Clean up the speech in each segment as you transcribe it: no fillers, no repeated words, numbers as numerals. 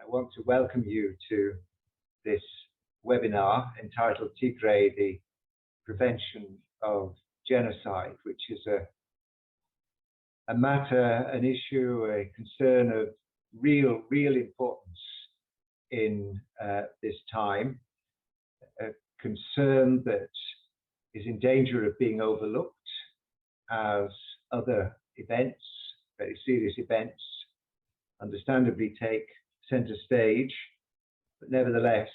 want to welcome you to this webinar entitled Tigray, the Prevention of Genocide, which is a matter, an issue, a concern of real importance in this time, a concern that is in danger of being overlooked as other events, very serious events, understandably take center stage, but nevertheless,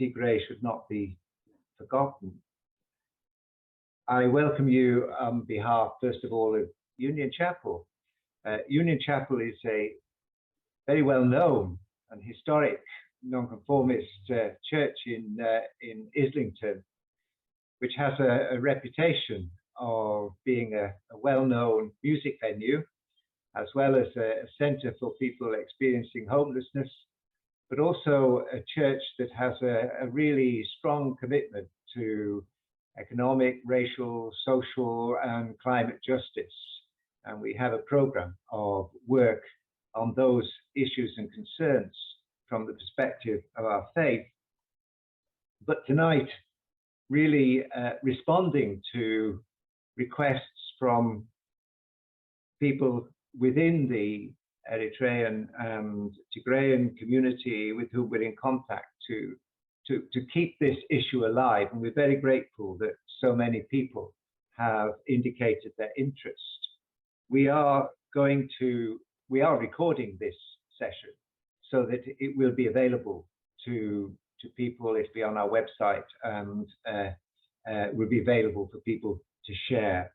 Tigray should not be forgotten. I welcome you on behalf, first of all, of Union Chapel. Union Chapel is a very well-known and historic nonconformist church in Islington, which has a reputation of being a well-known music venue, as well as a center for people experiencing homelessness, but also a church that has a really strong commitment to economic, racial, social, and climate justice. And we have a program of work on those issues and concerns from the perspective of our faith. But tonight, really responding to requests from people within the Eritrean and Tigrayan community with whom we're in contact to keep this issue alive. And we're very grateful that so many people have indicated their interest. We are recording this session so that it will be available to people. It'll be on our website and will be available for people to share.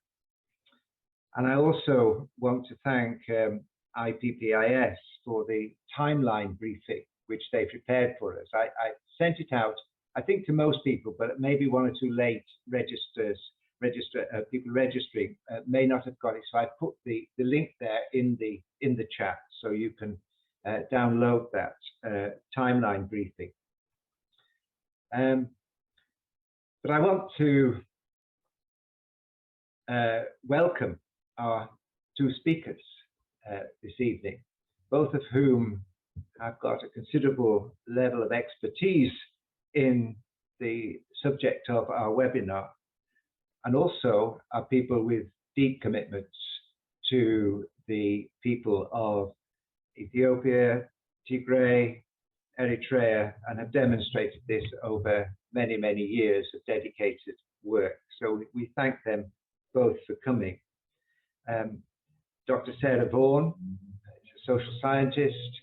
And I also want to thank IPPIS for the timeline briefing which they prepared for us. I sent it out, I think, to most people, but maybe one or two late people registering may not have got it. So I put the link there in the chat, so you can download that timeline briefing. But I want to welcome our two speakers this evening, both of whom have got a considerable level of expertise in the subject of our webinar, and also are people with deep commitments to the people of Ethiopia, Tigray, Eritrea, and have demonstrated this over many years of dedicated work. So we thank them both for coming. Dr. Sarah Vaughan is a social scientist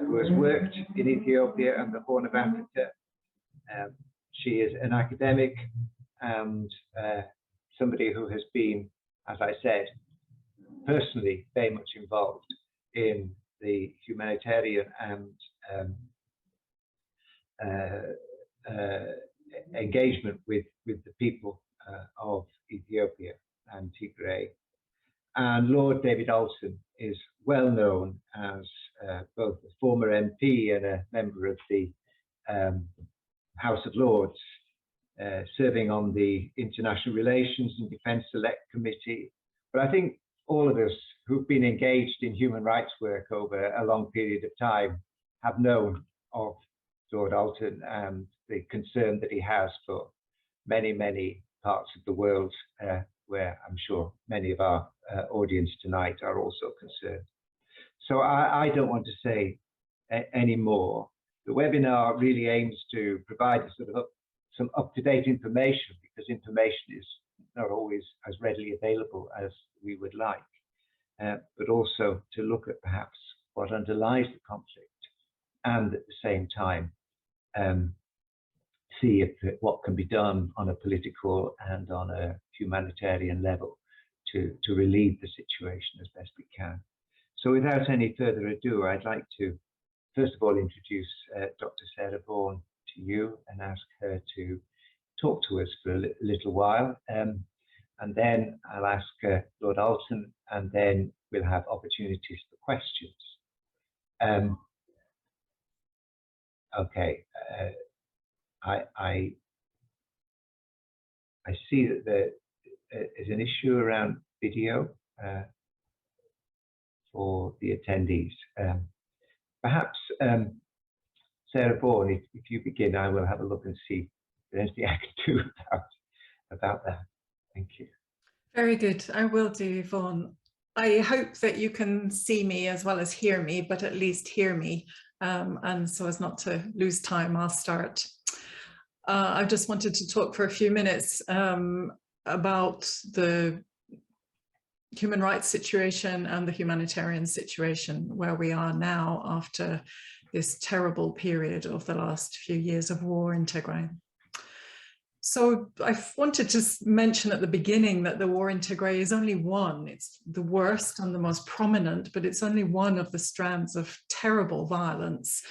who has worked in Ethiopia and the Horn of Africa. She is an academic and somebody who has been, as I said, personally very much involved in the humanitarian and engagement with the people of Ethiopia and Tigray. And Lord David Alton is well known as both a former MP and a member of the House of Lords, serving on the International Relations and Defence Select Committee. But I think all of us who've been engaged in human rights work over a long period of time have known of Lord Alton and the concern that he has for many parts of the world, where I'm sure many of our audience tonight are also concerned. So I don't want to say any more. The webinar really aims to provide some up-to-date information, because information is not always as readily available as we would like, but also to look at perhaps what underlies the conflict, and at the same time see what can be done on a political and on a humanitarian level to relieve the situation as best we can. So without any further ado, I'd like to first of all introduce Dr. Sarah Vaughan to you and ask her to talk to us for a little while, and then I'll ask Lord Alton, and then we'll have opportunities for questions. Okay, I see that there is an issue around video for the attendees. Perhaps Sarah Vaughan, if you begin, I will have a look and see if there's anything I can do about that. Thank you. Very good. I will do, Vaughan. I hope that you can see me as well as hear me, but at least hear me. And so as not to lose time, I'll start. I just wanted to talk for a few minutes about the human rights situation and the humanitarian situation where we are now after this terrible period of the last few years of war in Tigray. So I wanted to mention at the beginning that the war in Tigray is only one. It's the worst and the most prominent, but it's only one of the strands of terrible violence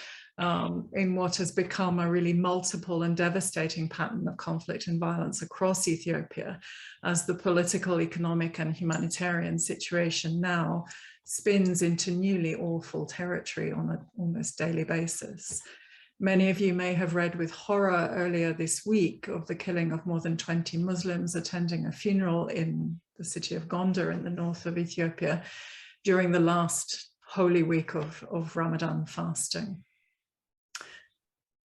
in what has become a really multiple and devastating pattern of conflict and violence across Ethiopia, as the political, economic, and humanitarian situation now spins into newly awful territory on an almost daily basis. Many of you may have read with horror earlier this week of the killing of more than 20 Muslims attending a funeral in the city of Gondar in the north of Ethiopia during the last Holy Week of Ramadan fasting.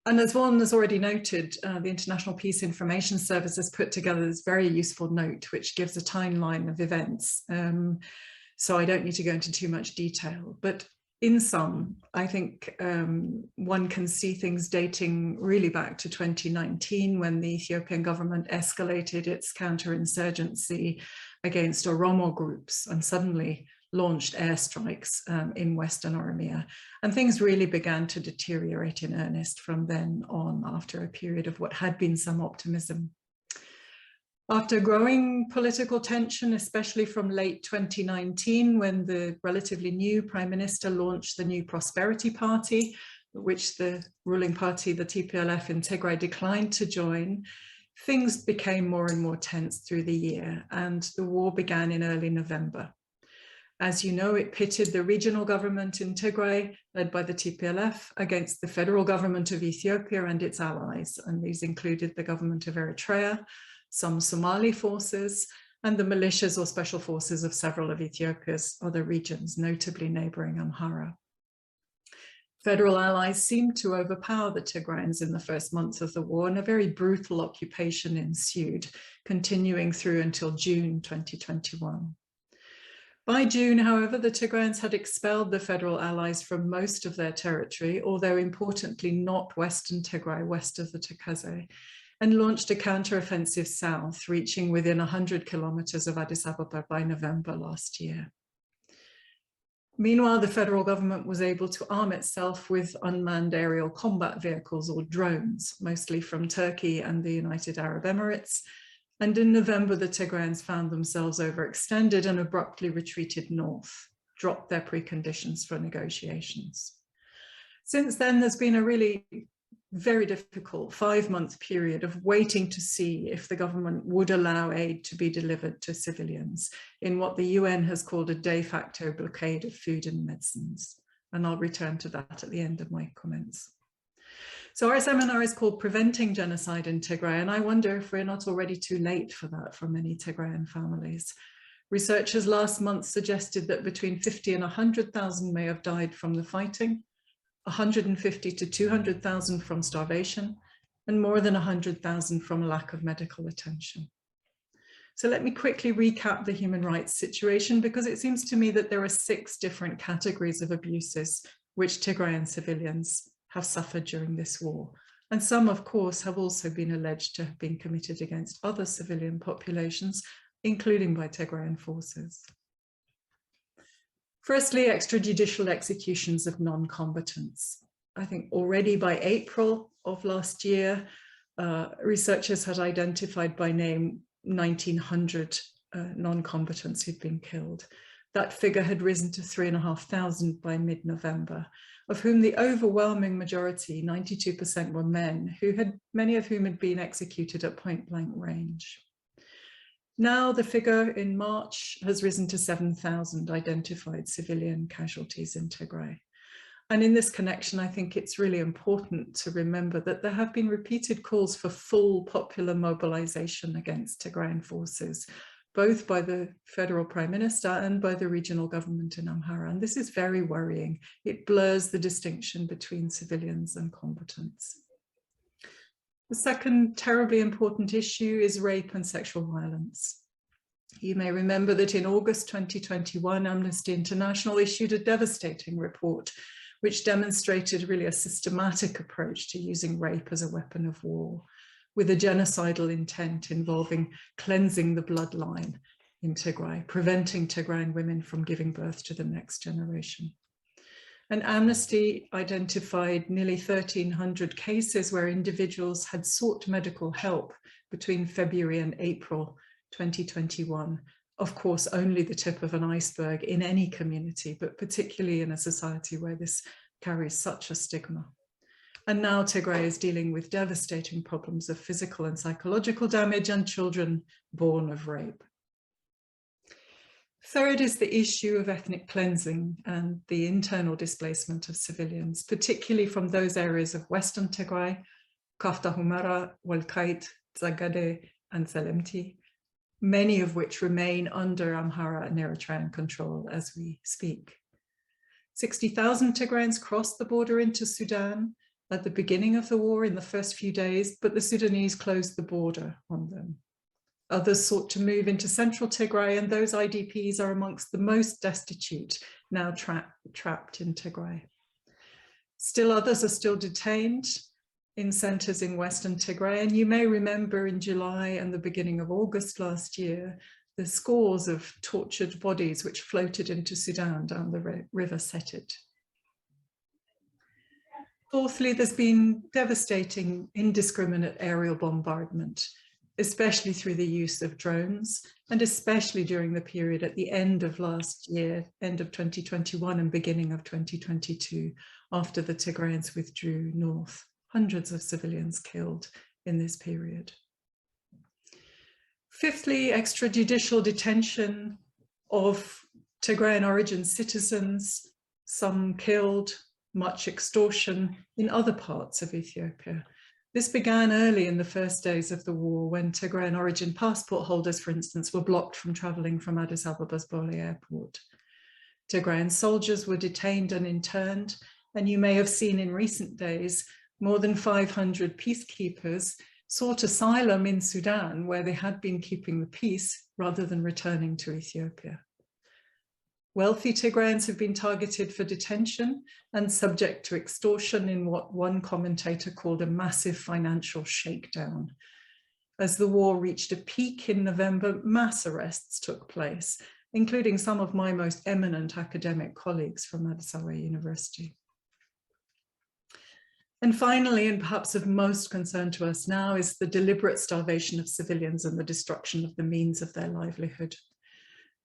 And as Vaughan has already noted, the International Peace Information Service has put together this very useful note which gives a timeline of events. So I don't need to go into too much detail, but in sum, I think one can see things dating really back to 2019 when the Ethiopian government escalated its counterinsurgency against Oromo groups and suddenly launched airstrikes in Western Oromia. And things really began to deteriorate in earnest from then on after a period of what had been some optimism. After growing political tension, especially from late 2019, when the relatively new Prime Minister launched the New Prosperity Party, which the ruling party, the TPLF in Tigray, declined to join, things became more and more tense through the year, and the war began in early November. As you know, it pitted the regional government in Tigray, led by the TPLF, against the federal government of Ethiopia and its allies, and these included the government of Eritrea, some Somali forces, and the militias or special forces of several of Ethiopia's other regions, notably neighboring Amhara. Federal allies seemed to overpower the Tigrayans in the first months of the war, and a very brutal occupation ensued, continuing through until June 2021. By June, however, the Tigrayans had expelled the federal allies from most of their territory, although importantly not Western Tigray, west of the Tekeze, and launched a counteroffensive south, reaching within 100 kilometers of Addis Ababa by November last year. Meanwhile, the federal government was able to arm itself with unmanned aerial combat vehicles or drones, mostly from Turkey and the United Arab Emirates. And in November, the Tigrayans found themselves overextended and abruptly retreated north, dropped their preconditions for negotiations. Since then, there's been a really very difficult 5-month period of waiting to see if the government would allow aid to be delivered to civilians in what the UN has called a de facto blockade of food and medicines. And I'll return to that at the end of my comments. So our seminar is called Preventing Genocide in Tigray, and I wonder if we're not already too late for that for many Tigrayan families. Researchers last month suggested that between 50 and 100,000 may have died from the fighting, 150 to 200,000 from starvation, and more than 100,000 from a lack of medical attention. So let me quickly recap the human rights situation, because it seems to me that there are 6 different categories of abuses which Tigrayan civilians have suffered during this war. And some, of course, have also been alleged to have been committed against other civilian populations, including by Tigrayan forces. Firstly, extrajudicial executions of non-combatants. I think already by April of last year, researchers had identified by name 1,900 non-combatants who'd been killed. That figure had risen to 3,500 by mid-November, of whom the overwhelming majority, 92%, were men, many of whom had been executed at point-blank range. Now the figure in March has risen to 7,000 identified civilian casualties in Tigray. And in this connection, I think it's really important to remember that there have been repeated calls for full popular mobilization against Tigrayan forces both by the federal prime minister and by the regional government in Amhara. And this is very worrying. It blurs the distinction between civilians and combatants. The second terribly important issue is rape and sexual violence. You may remember that in August 2021, Amnesty International issued a devastating report which demonstrated really a systematic approach to using rape as a weapon of war, with a genocidal intent involving cleansing the bloodline in Tigray, preventing Tigrayan women from giving birth to the next generation. And Amnesty identified nearly 1,300 cases where individuals had sought medical help between February and April 2021. Of course, only the tip of an iceberg in any community, but particularly in a society where this carries such a stigma. And now Tigray is dealing with devastating problems of physical and psychological damage and children born of rape. Third is the issue of ethnic cleansing and the internal displacement of civilians, particularly from those areas of Western Tigray, Kafta Humara, Walkait, Zagade, and Zelemti, many of which remain under Amhara and Eritrean control as we speak. 60,000 Tigrayans crossed the border into Sudan at the beginning of the war in the first few days, but the Sudanese closed the border on them. Others sought to move into central Tigray, and those IDPs are amongst the most destitute, now trapped in Tigray. Still others are still detained in centers in Western Tigray, and you may remember in July and the beginning of August last year, the scores of tortured bodies which floated into Sudan down the river Setit. Fourthly, there's been devastating indiscriminate aerial bombardment, especially through the use of drones, and especially during the period at the end of last year, end of 2021 and beginning of 2022, after the Tigrayans withdrew north. Hundreds of civilians killed in this period. Fifthly, extrajudicial detention of Tigrayan origin citizens, some killed, much extortion in other parts of Ethiopia. This began early in the first days of the war, when Tigrayan origin passport holders, for instance, were blocked from traveling from Addis Ababa's Bole airport. Tigrayan soldiers were detained and interned, and you may have seen in recent days, more than 500 peacekeepers sought asylum in Sudan, where they had been keeping the peace rather than returning to Ethiopia. Wealthy Tigrayans have been targeted for detention and subject to extortion in what one commentator called a massive financial shakedown. As the war reached a peak in November, mass arrests took place, including some of my most eminent academic colleagues from Addis Ababa University. And finally, and perhaps of most concern to us now, is the deliberate starvation of civilians and the destruction of the means of their livelihood.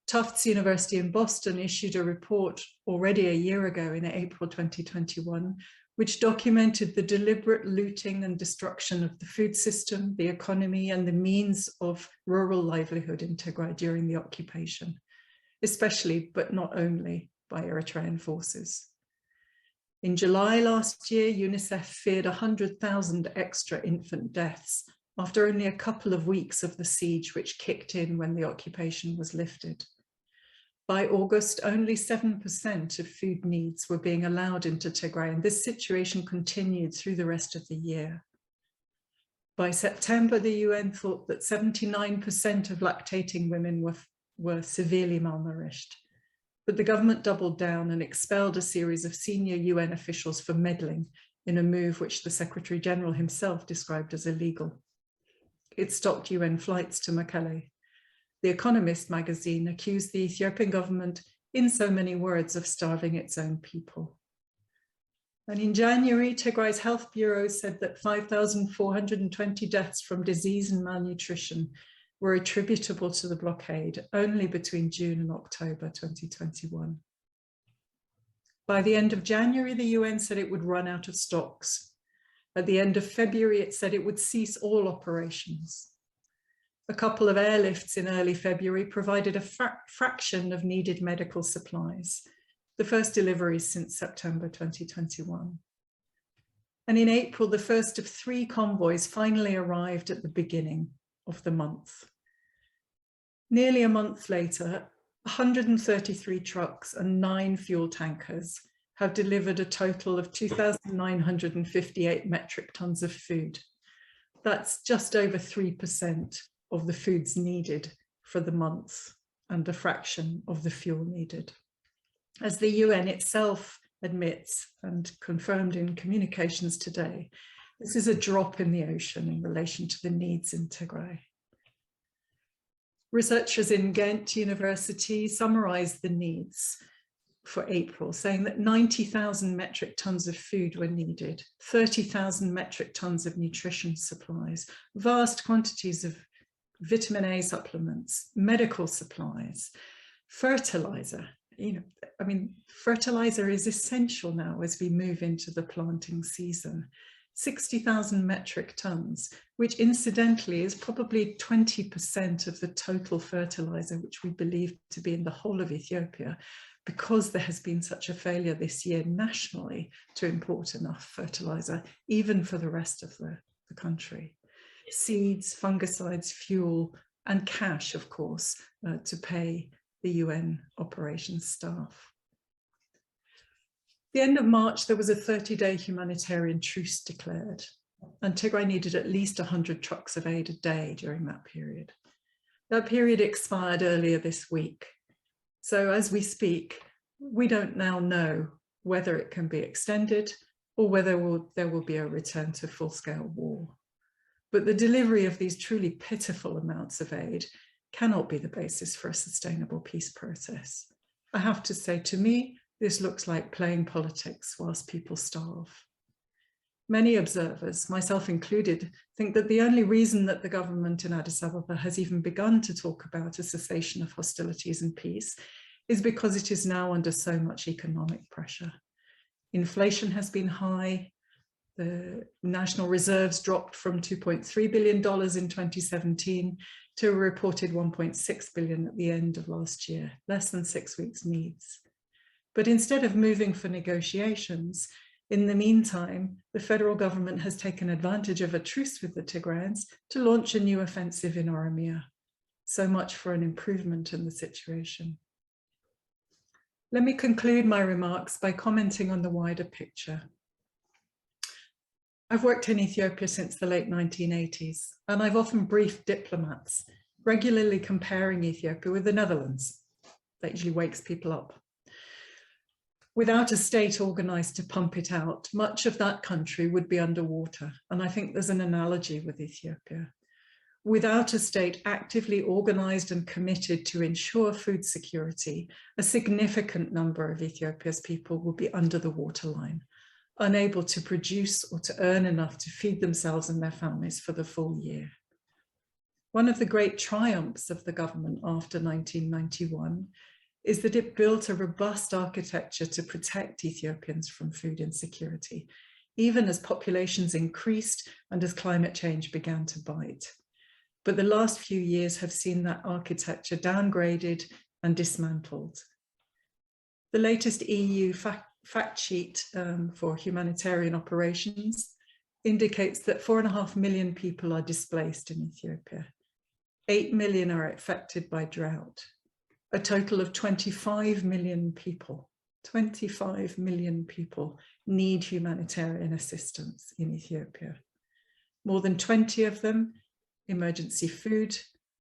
Tufts University in Boston issued a report already a year ago in April 2021, which documented the deliberate looting and destruction of the food system, the economy, and the means of rural livelihood in Tigray during the occupation, especially, but not only, by Eritrean forces. In July last year, UNICEF feared 100,000 extra infant deaths after only a couple of weeks of the siege, which kicked in when the occupation was lifted. By August, only 7% of food needs were being allowed into Tigray, and this situation continued through the rest of the year. By September, the UN thought that 79% of lactating women were severely malnourished. But the government doubled down and expelled a series of senior UN officials for meddling in a move which the Secretary General himself described as illegal. It stopped UN flights to Mekelle. The Economist magazine accused the Ethiopian government, in so many words, of starving its own people. And in January, Tigray's Health Bureau said that 5,420 deaths from disease and malnutrition were attributable to the blockade only between June and October 2021. By the end of January, the UN said it would run out of stocks. At the end of February, it said it would cease all operations. A couple of airlifts in early February provided a fraction of needed medical supplies, the first deliveries since September 2021. And in April, the first of 3 convoys finally arrived at the beginning of the month. Nearly a month later, 133 trucks and 9 fuel tankers have delivered a total of 2,958 metric tons of food. That's just over 3% of the foods needed for the month and a fraction of the fuel needed. As the UN itself admits and confirmed in communications today, this is a drop in the ocean in relation to the needs in Tigray. Researchers in Ghent University summarized the needs for April, saying that 90,000 metric tons of food were needed, 30,000 metric tons of nutrition supplies, vast quantities of vitamin A supplements, medical supplies, fertilizer. Fertilizer is essential now as we move into the planting season. 60,000 metric tons, which incidentally is probably 20% of the total fertilizer which we believe to be in the whole of Ethiopia, because there has been such a failure this year nationally to import enough fertilizer, even for the rest of the country. Seeds, fungicides, fuel, and cash, of course, to pay the UN operations staff. At the end of March, there was a 30-day humanitarian truce declared, and Tigray needed at least 100 trucks of aid a day during that period. That period expired earlier this week. So as we speak, we don't now know whether it can be extended or whether there will be a return to full-scale war. But the delivery of these truly pitiful amounts of aid cannot be the basis for a sustainable peace process. I have to say, to me, this looks like playing politics whilst people starve. Many observers, myself included, think that the only reason that the government in Addis Ababa has even begun to talk about a cessation of hostilities and peace is because it is now under so much economic pressure. Inflation has been high. The national reserves dropped from $2.3 billion in 2017 to a reported $1.6 billion at the end of last year, less than 6 weeks' needs. But instead of moving for negotiations, in the meantime, the federal government has taken advantage of a truce with the Tigrayans to launch a new offensive in Oromia. So much for an improvement in the situation. Let me conclude my remarks by commenting on the wider picture. I've worked in Ethiopia since the late 1980s, and I've often briefed diplomats, regularly comparing Ethiopia with the Netherlands. That usually wakes people up. Without a state organized to pump it out, much of that country would be underwater. And I think there's an analogy with Ethiopia. Without a state actively organized and committed to ensure food security, a significant number of Ethiopia's people will be under the waterline, unable to produce or to earn enough to feed themselves and their families for the full year. One of the great triumphs of the government after 1991 is that it built a robust architecture to protect Ethiopians from food insecurity, even as populations increased and as climate change began to bite. But the last few years have seen that architecture downgraded and dismantled. The latest EU fact sheet for humanitarian operations indicates that 4.5 million people are displaced in Ethiopia. 8 million are affected by drought. A total of 25 million people need humanitarian assistance in Ethiopia. More than 20 of them, emergency food,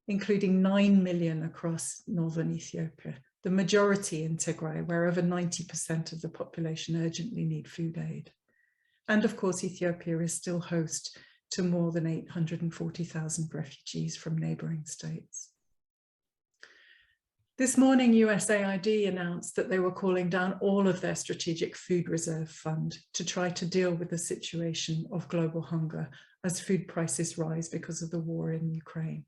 including 9 million across northern Ethiopia, the majority in Tigray, where over 90% of the population urgently need food aid. And of course, Ethiopia is still host to more than 840,000 refugees from neighboring states. This morning, USAID announced that they were calling down all of their strategic food reserve fund to try to deal with the situation of global hunger as food prices rise because of the war in Ukraine.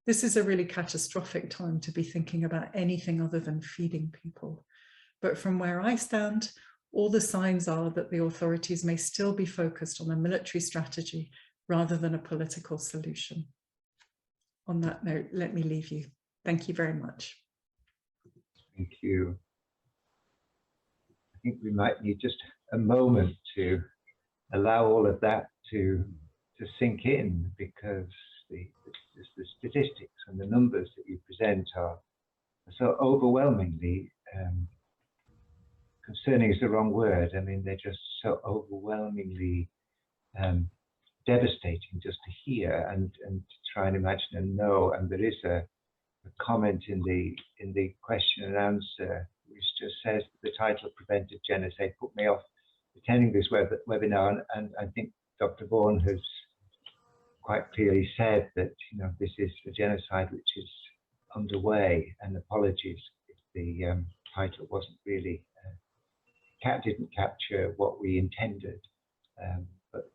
This is a really catastrophic time to be thinking about anything other than feeding people. But from where I stand, all the signs are that the authorities may still be focused on a military strategy rather than a political solution. On that note, let me leave you. Thank you very much. Thank you. I think we might need just a moment to allow all of that to sink in, because the the statistics and the numbers that you present are so overwhelmingly concerning is the wrong word. I mean, they're just so overwhelmingly devastating just to hear and to try and imagine and know. And there is a comment in the question and answer which just says that the title "Preventive Genocide" put me off attending this webinar, and I think Dr. Vaughan has quite clearly said that this is a genocide which is underway, and apologies if the title wasn't really didn't capture what we intended. But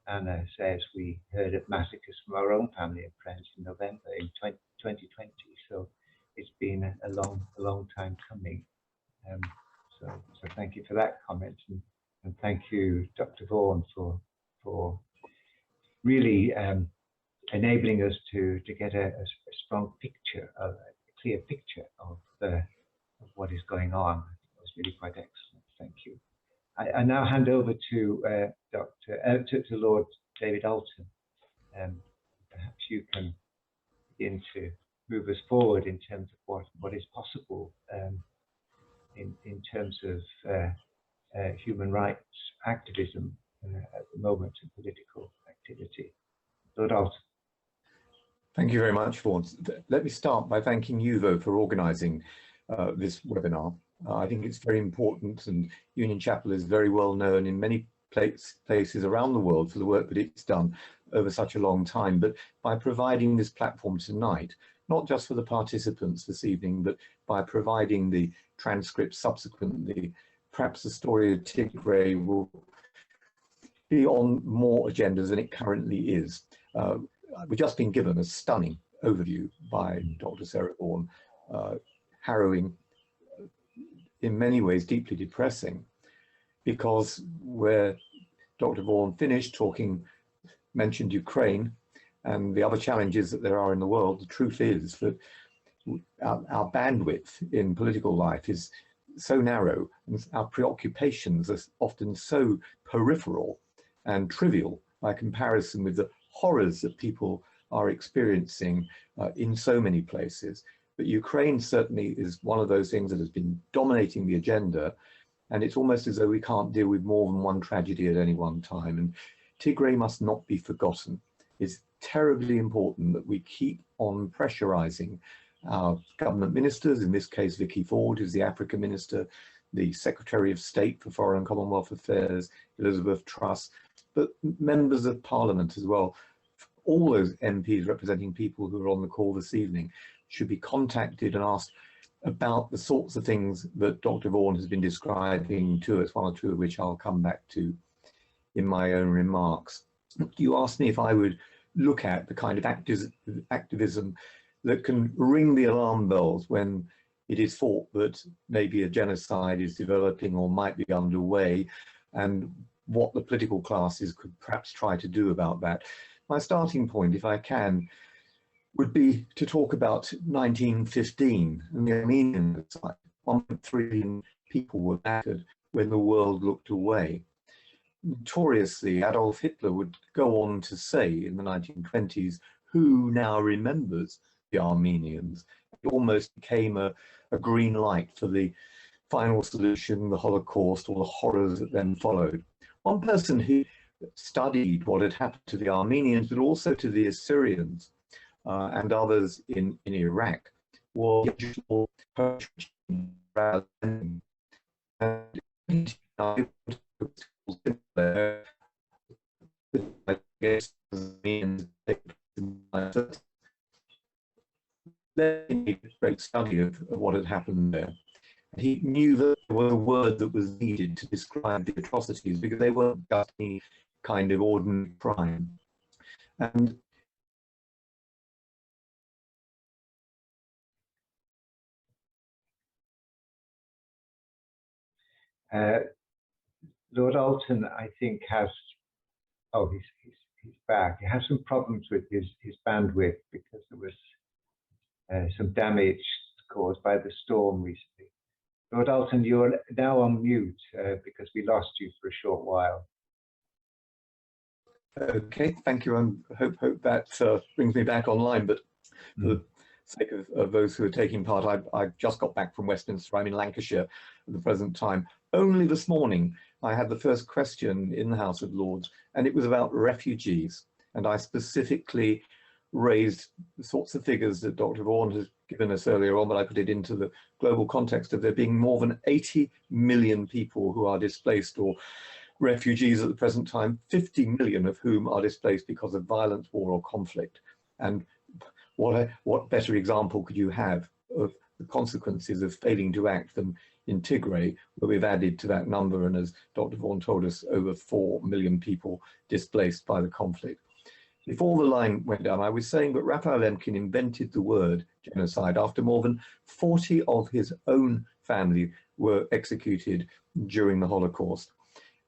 Anna says we heard of massacres from our own family and friends in November in 2020. So it's been a long time coming. So thank you for that comment, and thank you, Dr. Vaughan, for really enabling us to get a strong picture, a clear picture of what is going on. It was really quite excellent. Thank you. I now hand over to Lord David Alton. Perhaps you can begin to move us forward in terms of what is possible in terms of human rights activism at the moment and political activity. Lord Alton. Thank you very much, Vaughan. Let me start by thanking you, though, for organising this webinar. I think it's very important, and Union Chapel is very well known in many places around the world for the work that it's done over such a long time. But by providing this platform tonight, not just for the participants this evening, but by providing the transcripts subsequently, perhaps the story of Tigray will be on more agendas than it currently is. We've just been given a stunning overview by Dr. Sarah Vaughan, harrowing, in many ways deeply depressing, because where Dr. Vaughan finished mentioned Ukraine and the other challenges that there are in the world, the truth is that our bandwidth in political life is so narrow, and our preoccupations are often so peripheral and trivial by comparison with the horrors that people are experiencing in so many places. But Ukraine certainly is one of those things that has been dominating the agenda, and it's almost as though we can't deal with more than one tragedy at any one time. And Tigray must not be forgotten. It's terribly important that we keep on pressurizing our government ministers, in this case Vicky Ford, who's the Africa Minister, the Secretary of State for Foreign and Commonwealth Affairs, Elizabeth Truss, but members of Parliament as well. All those MPs representing people who are on the call this evening should be contacted and asked about the sorts of things that Dr. Vaughan has been describing to us, one or two of which I'll come back to in my own remarks. You asked me if I would look at the kind of activism that can ring the alarm bells when it is thought that maybe a genocide is developing or might be underway, and what the political classes could perhaps try to do about that. My starting point, if I can, would be to talk about 1915 and the Armenian genocide. 1.3 million people were battered when the world looked away. Notoriously, Adolf Hitler would go on to say in the 1920s, "Who now remembers the Armenians?" It almost became a green light for the final solution, the Holocaust, or the horrors that then followed. One person who studied what had happened to the Armenians, but also to the Assyrians and others in Iraq, was a great study of what had happened there. He knew that there was a word that was needed to describe the atrocities, because they weren't just any kind of ordinary crime. And Lord Alton, I think, has, oh, he's back. He has some problems with his bandwidth because there was some damage caused by the storm recently. Lord Alton, you're now on mute because we lost you for a short while. Okay, thank you. I hope that brings me back online. But for the sake of those who are taking part, I've just got back from Westminster. I'm in Lancashire at the present time. Only this morning, I had the first question in the House of Lords, and it was about refugees. And I specifically raised the sorts of figures that Dr. Vaughan has given us earlier on, but I put it into the global context of there being more than 80 million people who are displaced or refugees at the present time, 50 million of whom are displaced because of violence, war or conflict. And what better example could you have of the consequences of failing to act than in Tigray, where we've added to that number, and as Dr. Vaughan told us, over 4 million people displaced by the conflict. Before the line went down, I was saying that Raphael Lemkin invented the word genocide after more than 40 of his own family were executed during the Holocaust.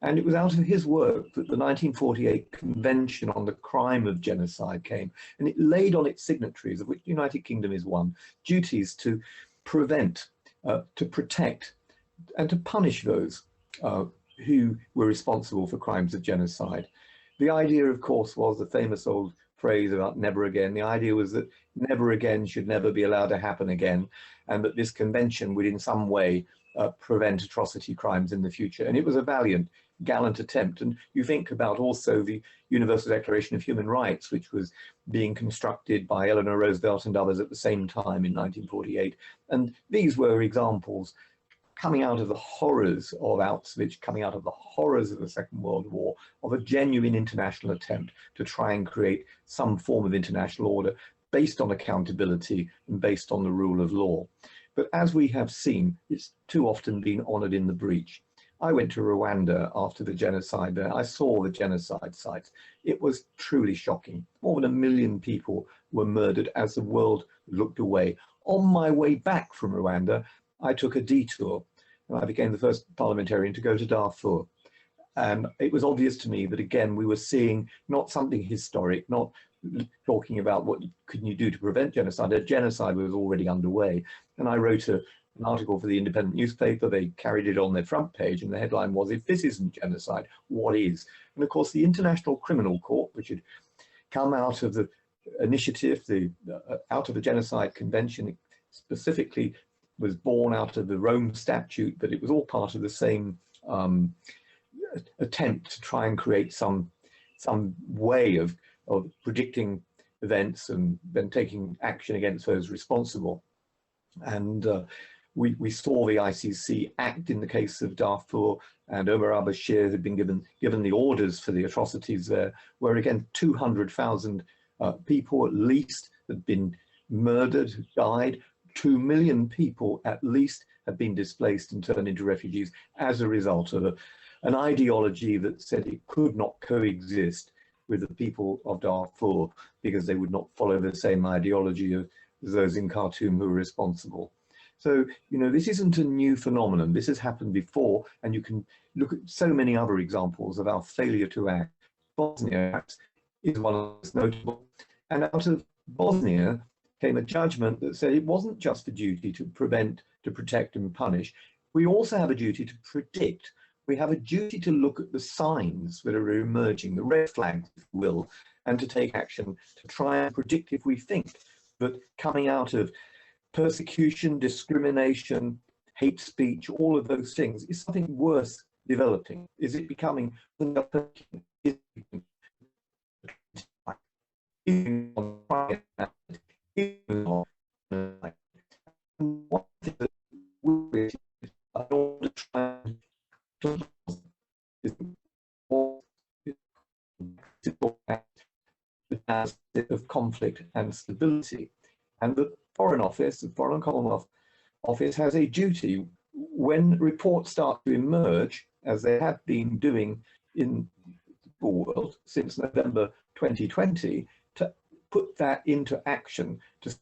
And it was out of his work that the 1948 Convention on the Crime of Genocide came, and it laid on its signatories, of which the United Kingdom is one, duties to prevent, to protect, and to punish those who were responsible for crimes of genocide. The idea, of course, was the famous old phrase about never again. The idea was that never again should never be allowed to happen again, and that this convention would in some way prevent atrocity crimes in the future. And it was a valiant, gallant attempt. And you think about also the Universal Declaration of Human Rights, which was being constructed by Eleanor Roosevelt and others at the same time in 1948. And these were examples coming out of the horrors of Auschwitz, coming out of the horrors of the Second World War, of a genuine international attempt to try and create some form of international order based on accountability and based on the rule of law. But as we have seen, it's too often been honoured in the breach. I went to Rwanda after the genocide there. I saw the genocide sites. It was truly shocking. More than 1 million people were murdered as the world looked away. On my way back from Rwanda, I took a detour and I became the first parliamentarian to go to Darfur. And it was obvious to me that, again, we were seeing not something historic, not talking about what can you do to prevent genocide. A genocide was already underway. And I wrote an article for the Independent newspaper. They carried it on their front page, and the headline was, "If this isn't genocide, what is?" And of course, the International Criminal Court, which had come out of the initiative, out of the Genocide Convention, specifically was born out of the Rome Statute, but it was all part of the same attempt to try and create some way of predicting events and then taking action against those responsible. And we saw the ICC act in the case of Darfur, and Omar al-Bashir had been given the orders for the atrocities there, where again 200,000 people at least had been murdered, died. 2 million people at least have been displaced and turned into refugees as a result of an ideology that said it could not coexist with the people of Darfur because they would not follow the same ideology of those in Khartoum who were responsible. So, you know, this isn't a new phenomenon. This has happened before, and you can look at so many other examples of our failure to act. Bosnia is one of the most notable. And out of Bosnia came a judgment that said it wasn't just a duty to prevent, to protect and punish. We also have a duty to predict. We have a duty to look at the signs that are emerging, the red flags, if you will, and to take action to try and predict if we think that coming out of persecution, discrimination, hate speech, all of those things, is something worse developing? Is it becoming of conflict and stability, and the Foreign Office, the Foreign Commonwealth Office, has a duty when reports start to emerge, as they have been doing in the world since November 2020, to put that into action. To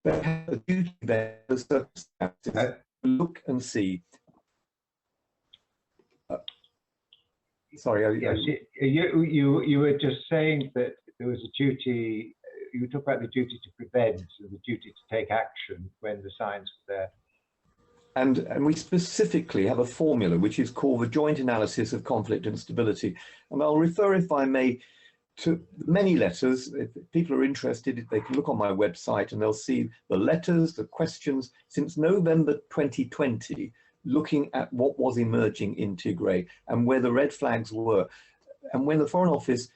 they have a duty there, the circumstances, look and see. Sorry. Yes, you were just saying that there was a duty you talk about the duty to prevent and the duty to take action when the signs are there. And we specifically have a formula which is called the Joint Analysis of Conflict and Stability. And I'll refer, if I may, to many letters. If people are interested, they can look on my website and they'll see the letters, the questions since November 2020, looking at what was emerging in Tigray and where the red flags were. And when the Foreign Office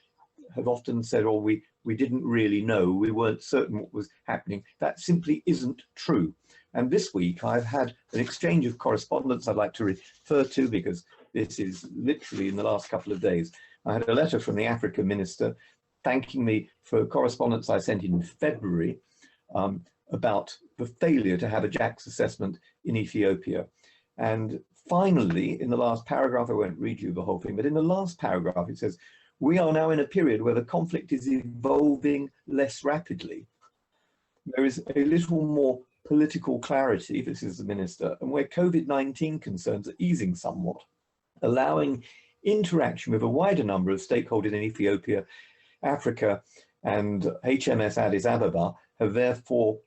have often said, oh, we didn't really know, we weren't certain what was happening, that simply isn't true. And this week I've had an exchange of correspondence I'd like to refer to, because this is literally in the last couple of days. I had a letter from the Africa Minister thanking me for correspondence I sent in February about the failure to have a JAX assessment in Ethiopia. And finally, in the last paragraph, I won't read you the whole thing, but in the last paragraph it says, we are now in a period where the conflict is evolving less rapidly. There is a little more political clarity, this is the minister, and where COVID-19 concerns are easing somewhat, allowing interaction with a wider number of stakeholders in Ethiopia, Africa, and HMS Addis Ababa have therefore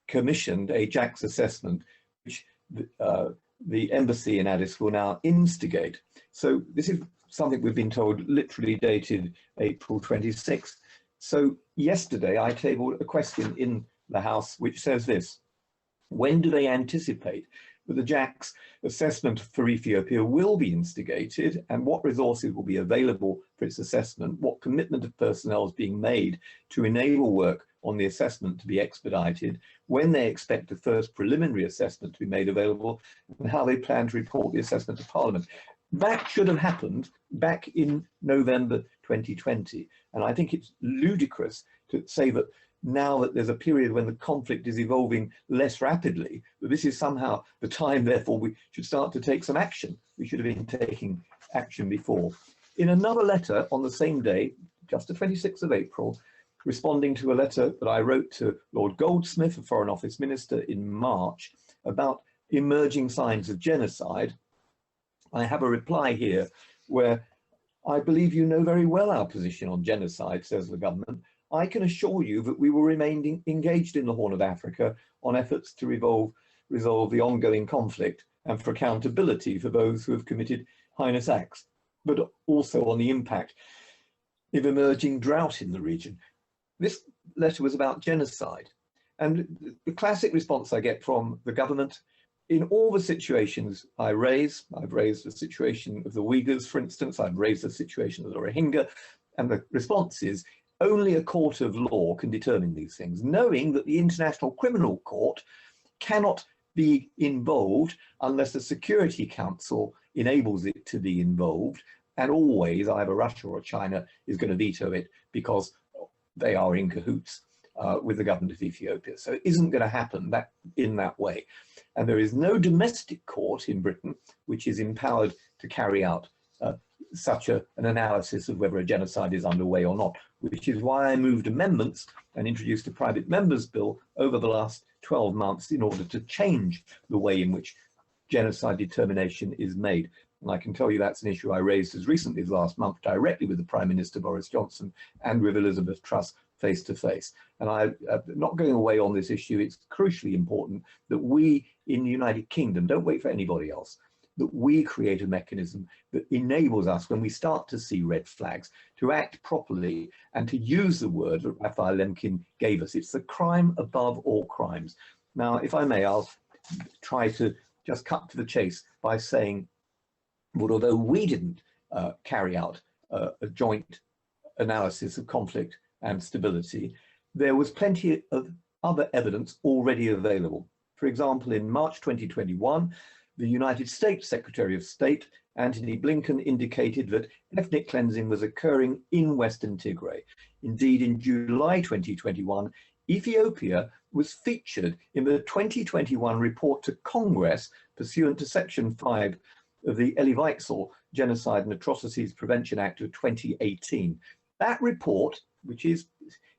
commissioned a JAX assessment, which the embassy in Addis will now instigate. So this is something we've been told literally dated April 26th. So yesterday I tabled a question in the House which says this: when do they anticipate that the JAX assessment for Ethiopia will be instigated, and what resources will be available for its assessment? What commitment of personnel is being made to enable work on the assessment to be expedited? When they expect the first preliminary assessment to be made available, and how they plan to report the assessment to Parliament? That should have happened back in November 2020. And I think it's ludicrous to say that now that there's a period when the conflict is evolving less rapidly, that this is somehow the time, therefore, we should start to take some action. We should have been taking action before. In another letter on the same day, just the 26th of April, responding to a letter that I wrote to Lord Goldsmith, the Foreign Office Minister, in March about emerging signs of genocide, I have a reply here where I believe you know very well our position on genocide, says the government. I can assure you that we will remain engaged in the Horn of Africa on efforts to resolve the ongoing conflict and for accountability for those who have committed heinous acts, but also on the impact of emerging drought in the region. This letter was about genocide, and the classic response I get from the government in all the situations I've raised the situation of the Uyghurs, for instance, I've raised the situation of the Rohingya, and the response is, only a court of law can determine these things, knowing that the International Criminal Court cannot be involved unless the Security Council enables it to be involved, and always either Russia or China is going to veto it because they are in cahoots with the government of Ethiopia. So it isn't going to happen in that way. And there is no domestic court in Britain which is empowered to carry out such an analysis of whether a genocide is underway or not, which is why I moved amendments and introduced a private member's bill over the last 12 months in order to change the way in which genocide determination is made. And I can tell you that's an issue I raised as recently as last month directly with the Prime Minister Boris Johnson and with Elizabeth Truss face to face. And I'm not going away on this issue. It's crucially important that we in the United Kingdom don't wait for anybody else, that we create a mechanism that enables us, when we start to see red flags, to act properly and to use the word that Raphael Lemkin gave us. It's the crime above all crimes. Now, if I may, I'll try to just cut to the chase by saying that although we didn't carry out a joint analysis of conflict and stability, there was plenty of other evidence already available. For example, in March 2021, the United States Secretary of State, Antony Blinken, indicated that ethnic cleansing was occurring in Western Tigray. Indeed, in July 2021, Ethiopia was featured in the 2021 report to Congress pursuant to Section 5 of the Elie Wiesel Genocide and Atrocities Prevention Act of 2018. That report, which is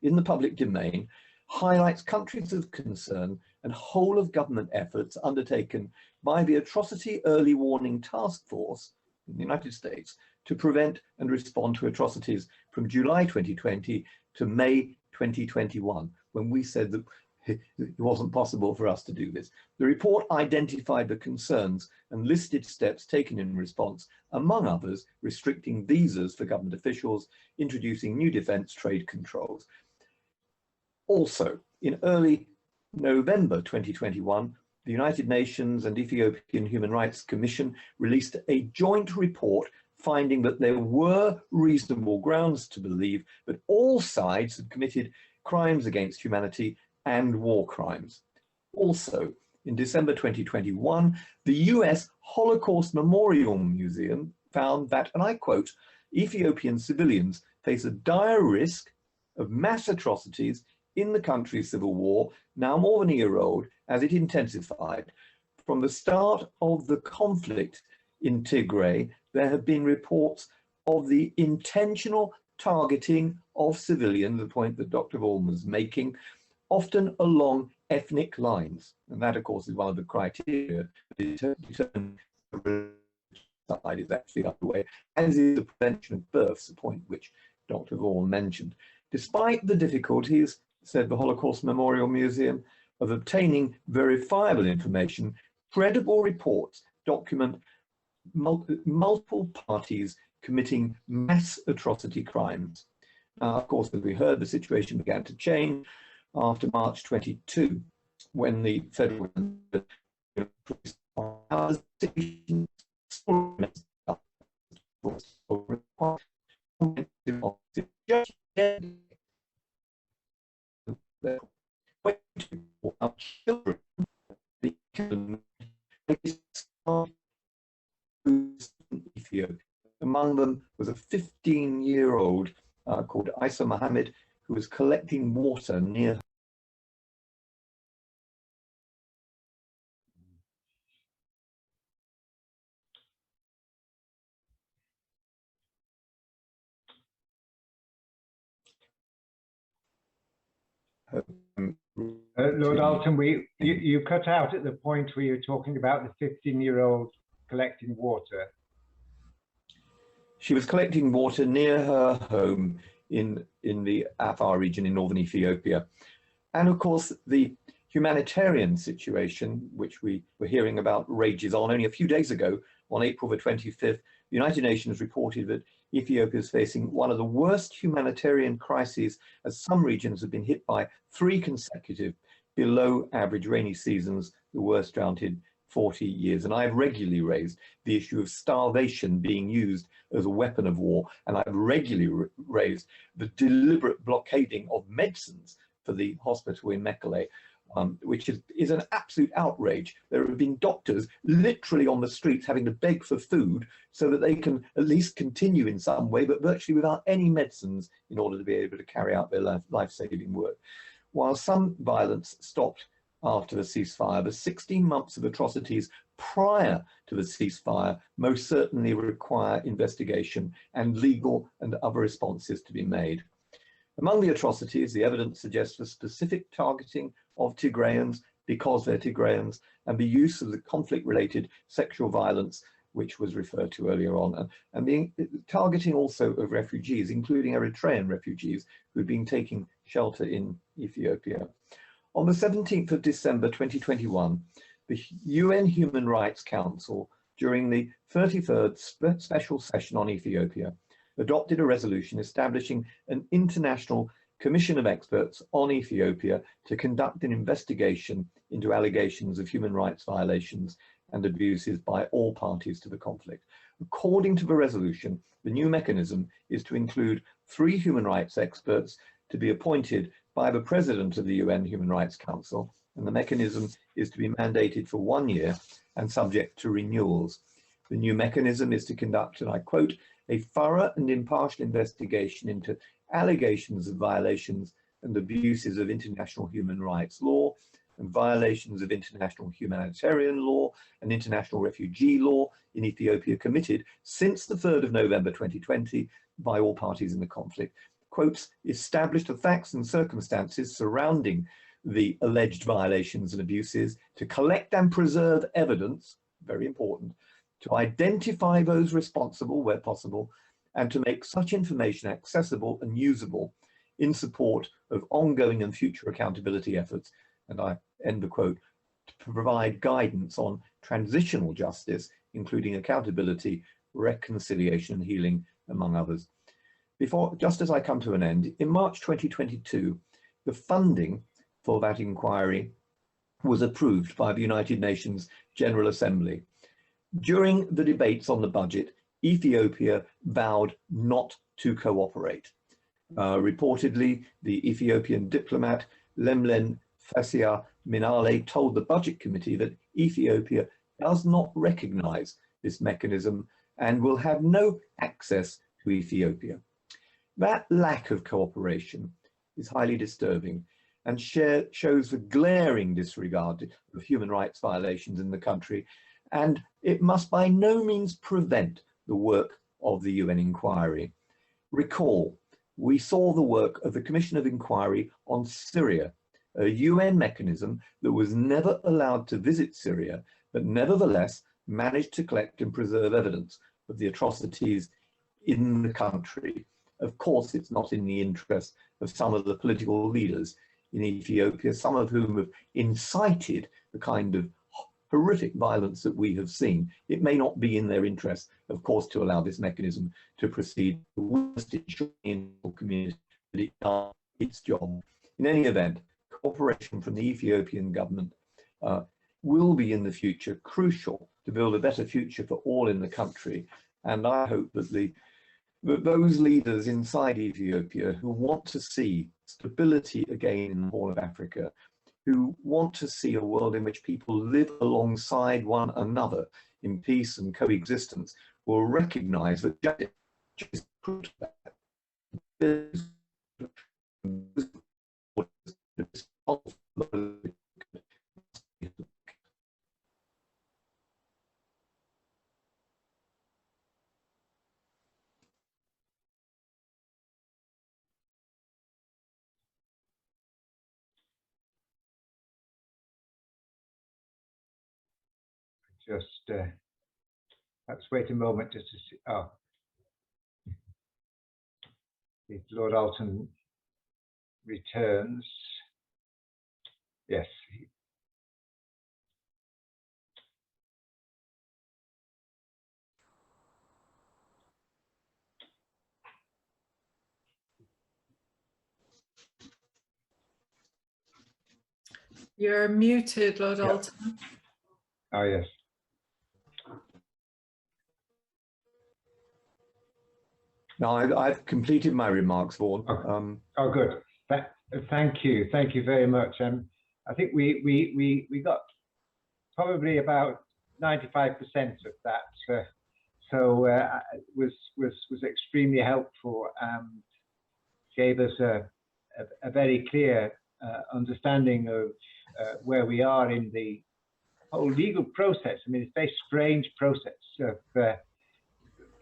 in the public domain, highlights countries of concern and whole of government efforts undertaken by the Atrocity Early Warning Task Force in the United States to prevent and respond to atrocities from July 2020 to May 2021, when we said that it wasn't possible for us to do this. The report identified the concerns and listed steps taken in response, among others, restricting visas for government officials, introducing new defence trade controls. Also, in early November 2021, the United Nations and Ethiopian Human Rights Commission released a joint report finding that there were reasonable grounds to believe that all sides had committed crimes against humanity and war crimes. Also, in December 2021, the US Holocaust Memorial Museum found that, and I quote, Ethiopian civilians face a dire risk of mass atrocities in the country's civil war, now more than a year old, as it intensified. From the start of the conflict in Tigray, there have been reports of the intentional targeting of civilians, the point that Dr. Vaughan was making, often along ethnic lines. And that, of course, is one of the criteria that determine the genocide is actually underway, as is the prevention of births, a point which Dr. Vaughan mentioned. Despite the difficulties, said the Holocaust Memorial Museum, of obtaining verifiable information, credible reports document multiple parties committing mass atrocity crimes. Now, of course, as we heard, the situation began to change after March 22, when the federal Ethiopia. Among them was a 15-year-old called Isa Mohammed, who was collecting water near Lord Alton, you cut out at the point where you're talking about the 15-year-old collecting water. She was collecting water near her home in the Amhara region in northern Ethiopia. And of course, the humanitarian situation, which we were hearing about, rages on. Only a few days ago, on April the 25th, the United Nations reported that Ethiopia is facing one of the worst humanitarian crises, as some regions have been hit by 3 consecutive below average rainy seasons, the worst drought in 40 years. And I've regularly raised the issue of starvation being used as a weapon of war. And I've regularly raised the deliberate blockading of medicines for the hospital in Mekelle, which is an absolute outrage. There have been doctors literally on the streets having to beg for food so that they can at least continue in some way, but virtually without any medicines in order to be able to carry out their life-saving work. While some violence stopped after the ceasefire, the 16 months of atrocities prior to the ceasefire most certainly require investigation and legal and other responses to be made. Among the atrocities, the evidence suggests the specific targeting of Tigrayans because they're Tigrayans, and the use of the conflict-related sexual violence, which was referred to earlier on, and the targeting also of refugees, including Eritrean refugees who had been taking shelter in Ethiopia. On the 17th of December 2021, the UN Human Rights Council, during the 33rd special session on Ethiopia, adopted a resolution establishing an international commission of experts on Ethiopia to conduct an investigation into allegations of human rights violations and abuses by all parties to the conflict. According to the resolution, the new mechanism is to include 3 human rights experts to be appointed by the President of the UN Human Rights Council, and the mechanism is to be mandated for 1 year and subject to renewals. The new mechanism is to conduct, and I quote, a thorough and impartial investigation into allegations of violations and abuses of international human rights law and violations of international humanitarian law and international refugee law in Ethiopia committed since the 3rd of November 2020 by all parties in the conflict. Quotes, establish the facts and circumstances surrounding the alleged violations and abuses, to collect and preserve evidence, very important, to identify those responsible where possible, and to make such information accessible and usable in support of ongoing and future accountability efforts, and I end the quote, to provide guidance on transitional justice, including accountability, reconciliation and healing, among others. Just as I come to an end, in March 2022, the funding for that inquiry was approved by the United Nations General Assembly. During the debates on the budget, Ethiopia vowed not to cooperate. Reportedly, the Ethiopian diplomat Lemlen Fasia Minale told the Budget Committee that Ethiopia does not recognize this mechanism and will have no access to Ethiopia. That lack of cooperation is highly disturbing and shows the glaring disregard of human rights violations in the country, and it must by no means prevent the work of the UN inquiry. Recall, we saw the work of the Commission of Inquiry on Syria, a UN mechanism that was never allowed to visit Syria, but nevertheless managed to collect and preserve evidence of the atrocities in the country. Of course, it's not in the interest of some of the political leaders in Ethiopia, some of whom have incited the kind of horrific violence that we have seen. It may not be in their interest, of course, to allow this mechanism to proceed. The worst in the community, but it does its job. In any event, cooperation from the Ethiopian government will be in the future crucial to build a better future for all in the country. And I hope that those leaders inside Ethiopia who want to see stability again in the Horn of Africa, who want to see a world in which people live alongside one another in peace and coexistence, will recognize that justice is just let's wait a moment just to see. Oh, if Lord Alton returns, yes. You're muted, Lord Alton. Oh, yes. Now, I've completed my remarks, Vaughan. Oh, good. Thank you. Thank you very much. I think we got probably about 95% of that. So it was extremely helpful. Gave us a very clear understanding of where we are in the whole legal process. I mean, it's a very strange process of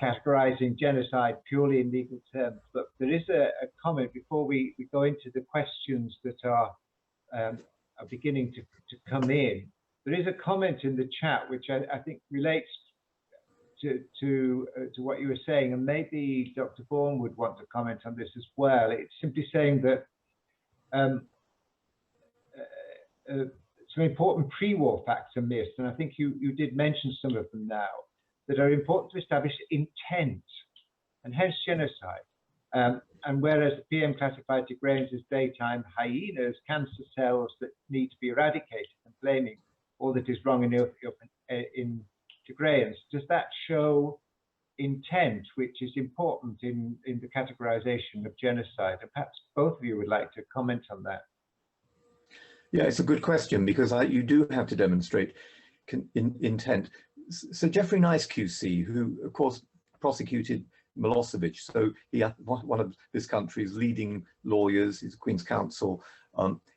categorizing genocide purely in legal terms. But there is a comment before we go into the questions that are beginning to come in. There is a comment in the chat which I think relates to what you were saying, and maybe Dr. Vaughan would want to comment on this as well. It's simply saying that some important pre-war facts are missed, and I think you did mention some of them now, that are important to establish intent, and hence genocide. And whereas the PM classified Tigrayans as daytime hyenas, cancer cells that need to be eradicated, and blaming all that is wrong in Tigrayans, does that show intent, which is important in the categorization of genocide? And perhaps both of you would like to comment on that. Yeah, it's a good question, because you do have to demonstrate intent. Sir Geoffrey Nice QC, who of course prosecuted Milosevic, so he one of this country's leading lawyers, he's Queen's Counsel,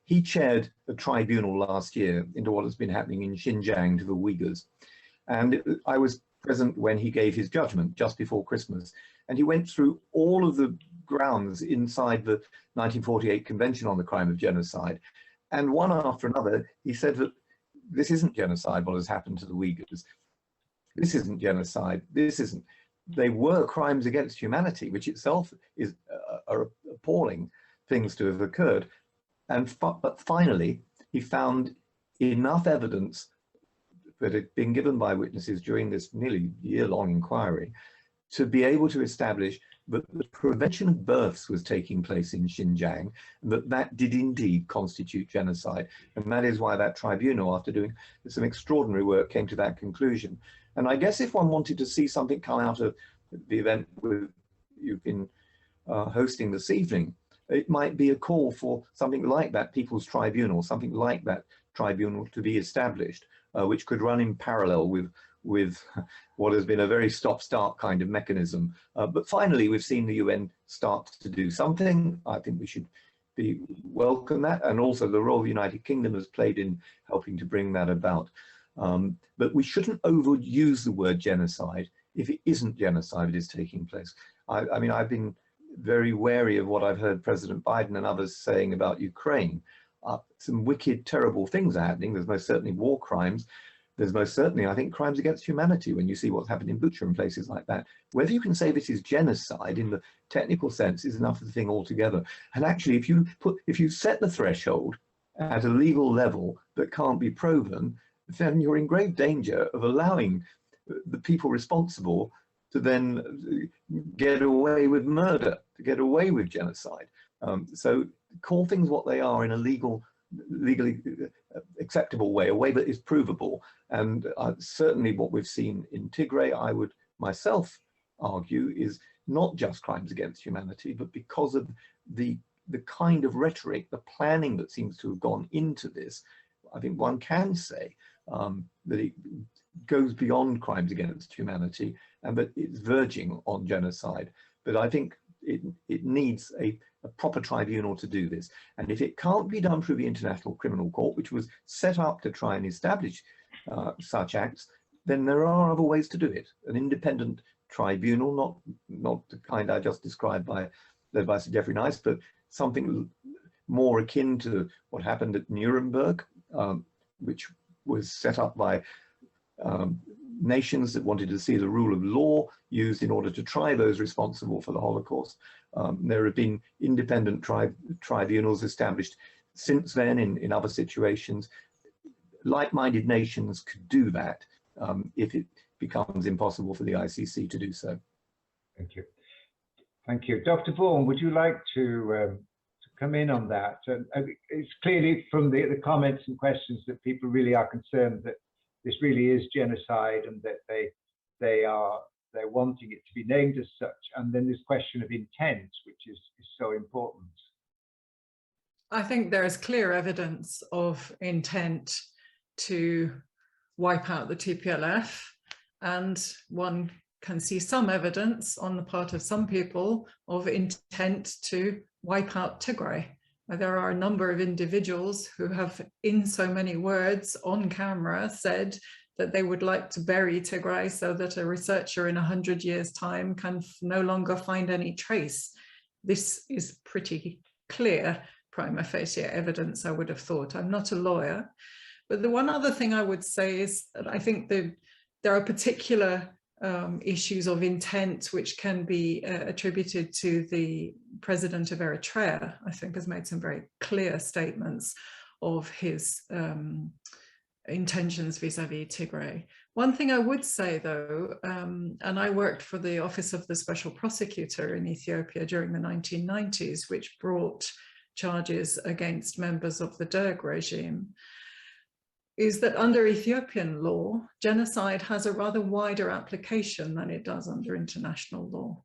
he chaired a tribunal last year into what has been happening in Xinjiang to the Uyghurs. And I was present when he gave his judgment just before Christmas, and he went through all of the grounds inside the 1948 Convention on the Crime of Genocide. And one after another, he said that this isn't genocide, what has happened to the Uyghurs. This isn't genocide. This isn't. They were crimes against humanity, which itself is are appalling. things to have occurred. But finally, he found enough evidence that had been given by witnesses during this nearly year-long inquiry to be able to establish that the prevention of births was taking place in Xinjiang, and that did indeed constitute genocide. And that is why that tribunal, after doing some extraordinary work, came to that conclusion. And I guess if one wanted to see something come out of the event you've been hosting this evening, it might be a call for something like that People's Tribunal, something like that tribunal to be established, which could run in parallel with what has been a very stop-start kind of mechanism. But finally, we've seen the UN start to do something. I think we should welcome that. And also the role the United Kingdom has played in helping to bring that about. But we shouldn't overuse the word genocide if it isn't genocide that is taking place. I mean, I've been very wary of what I've heard President Biden and others saying about Ukraine. Some wicked, terrible things are happening. There's most certainly war crimes. There's most certainly, I think, crimes against humanity when you see what's happened in Bucha and places like that. Whether you can say this is genocide in the technical sense is another thing altogether. And actually, if you set the threshold at a legal level that can't be proven, then you're in grave danger of allowing the people responsible to then get away with murder, to get away with genocide. So call things what they are in a legally acceptable way, a way that is provable. And certainly what we've seen in Tigray, I would myself argue, is not just crimes against humanity, but because of the kind of rhetoric, the planning that seems to have gone into this, I think one can say that it goes beyond crimes against humanity and that it's verging on genocide. But I think it needs a proper tribunal to do this. And if it can't be done through the International Criminal Court, which was set up to try and establish such acts, then there are other ways to do it. An independent tribunal, not the kind I just described led by Sir Geoffrey Nice, but something more akin to what happened at Nuremberg, which was set up by nations that wanted to see the rule of law used in order to try those responsible for the Holocaust. There have been independent tribunals established since then in other situations. Like-minded nations could do that if it becomes impossible for the ICC to do so. Thank you. Thank you. Dr. Vaughan, would you like to come in on that? It's clearly from the comments and questions that people really are concerned that this really is genocide and that they're wanting it to be named as such. And then this question of intent, which is so important. I think there is clear evidence of intent to wipe out the TPLF, and one can see some evidence on the part of some people of intent to wipe out Tigray. There are a number of individuals who have, in so many words on camera, said that they would like to bury Tigray so that a researcher in 100 years' time can no longer find any trace. This is pretty clear prima facie evidence, I would have thought. I'm not a lawyer, but the one other thing I would say is that I think that there are particular issues of intent which can be attributed to the president of Eritrea. I think has made some very clear statements of his intentions vis-a-vis Tigray. One thing I would say though, and I worked for the Office of the Special Prosecutor in Ethiopia during the 1990s, which brought charges against members of the Derg regime, is that under Ethiopian law, genocide has a rather wider application than it does under international law.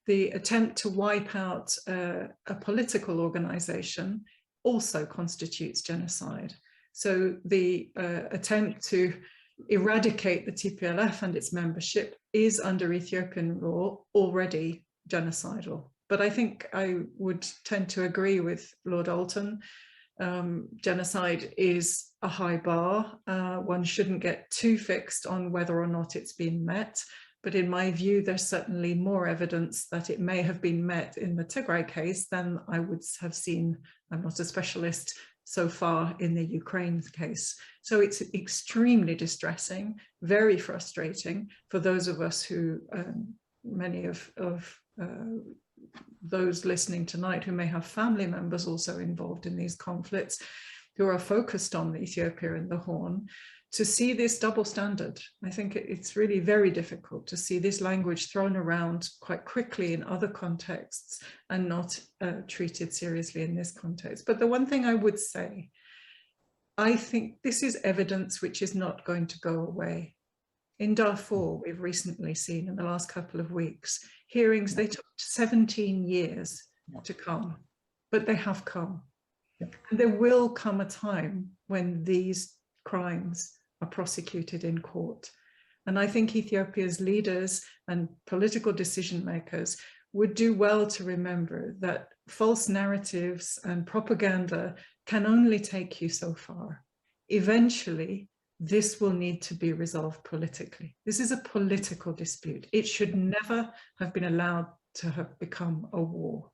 The attempt to wipe out a political organization also constitutes genocide. So the attempt to eradicate the TPLF and its membership is under Ethiopian law already genocidal. But I think I would tend to agree with Lord Alton. Genocide is a high bar. One shouldn't get too fixed on whether or not it's been met. But in my view, there's certainly more evidence that it may have been met in the Tigray case than I would have seen. I'm not a specialist so far in the Ukraine case. So it's extremely distressing, very frustrating for those of us who, many of those listening tonight who may have family members also involved in these conflicts, who are focused on Ethiopia and the Horn, to see this double standard. I think it's really very difficult to see this language thrown around quite quickly in other contexts and not treated seriously in this context. But the one thing I would say, I think this is evidence which is not going to go away. In Darfur, we've recently seen in the last couple of weeks, hearings, they took 17 years to come, but they have come. And there will come a time when these crimes are prosecuted in court. And I think Ethiopia's leaders and political decision makers would do well to remember that false narratives and propaganda can only take you so far. Eventually, this will need to be resolved politically. This is a political dispute. It should never have been allowed to have become a war.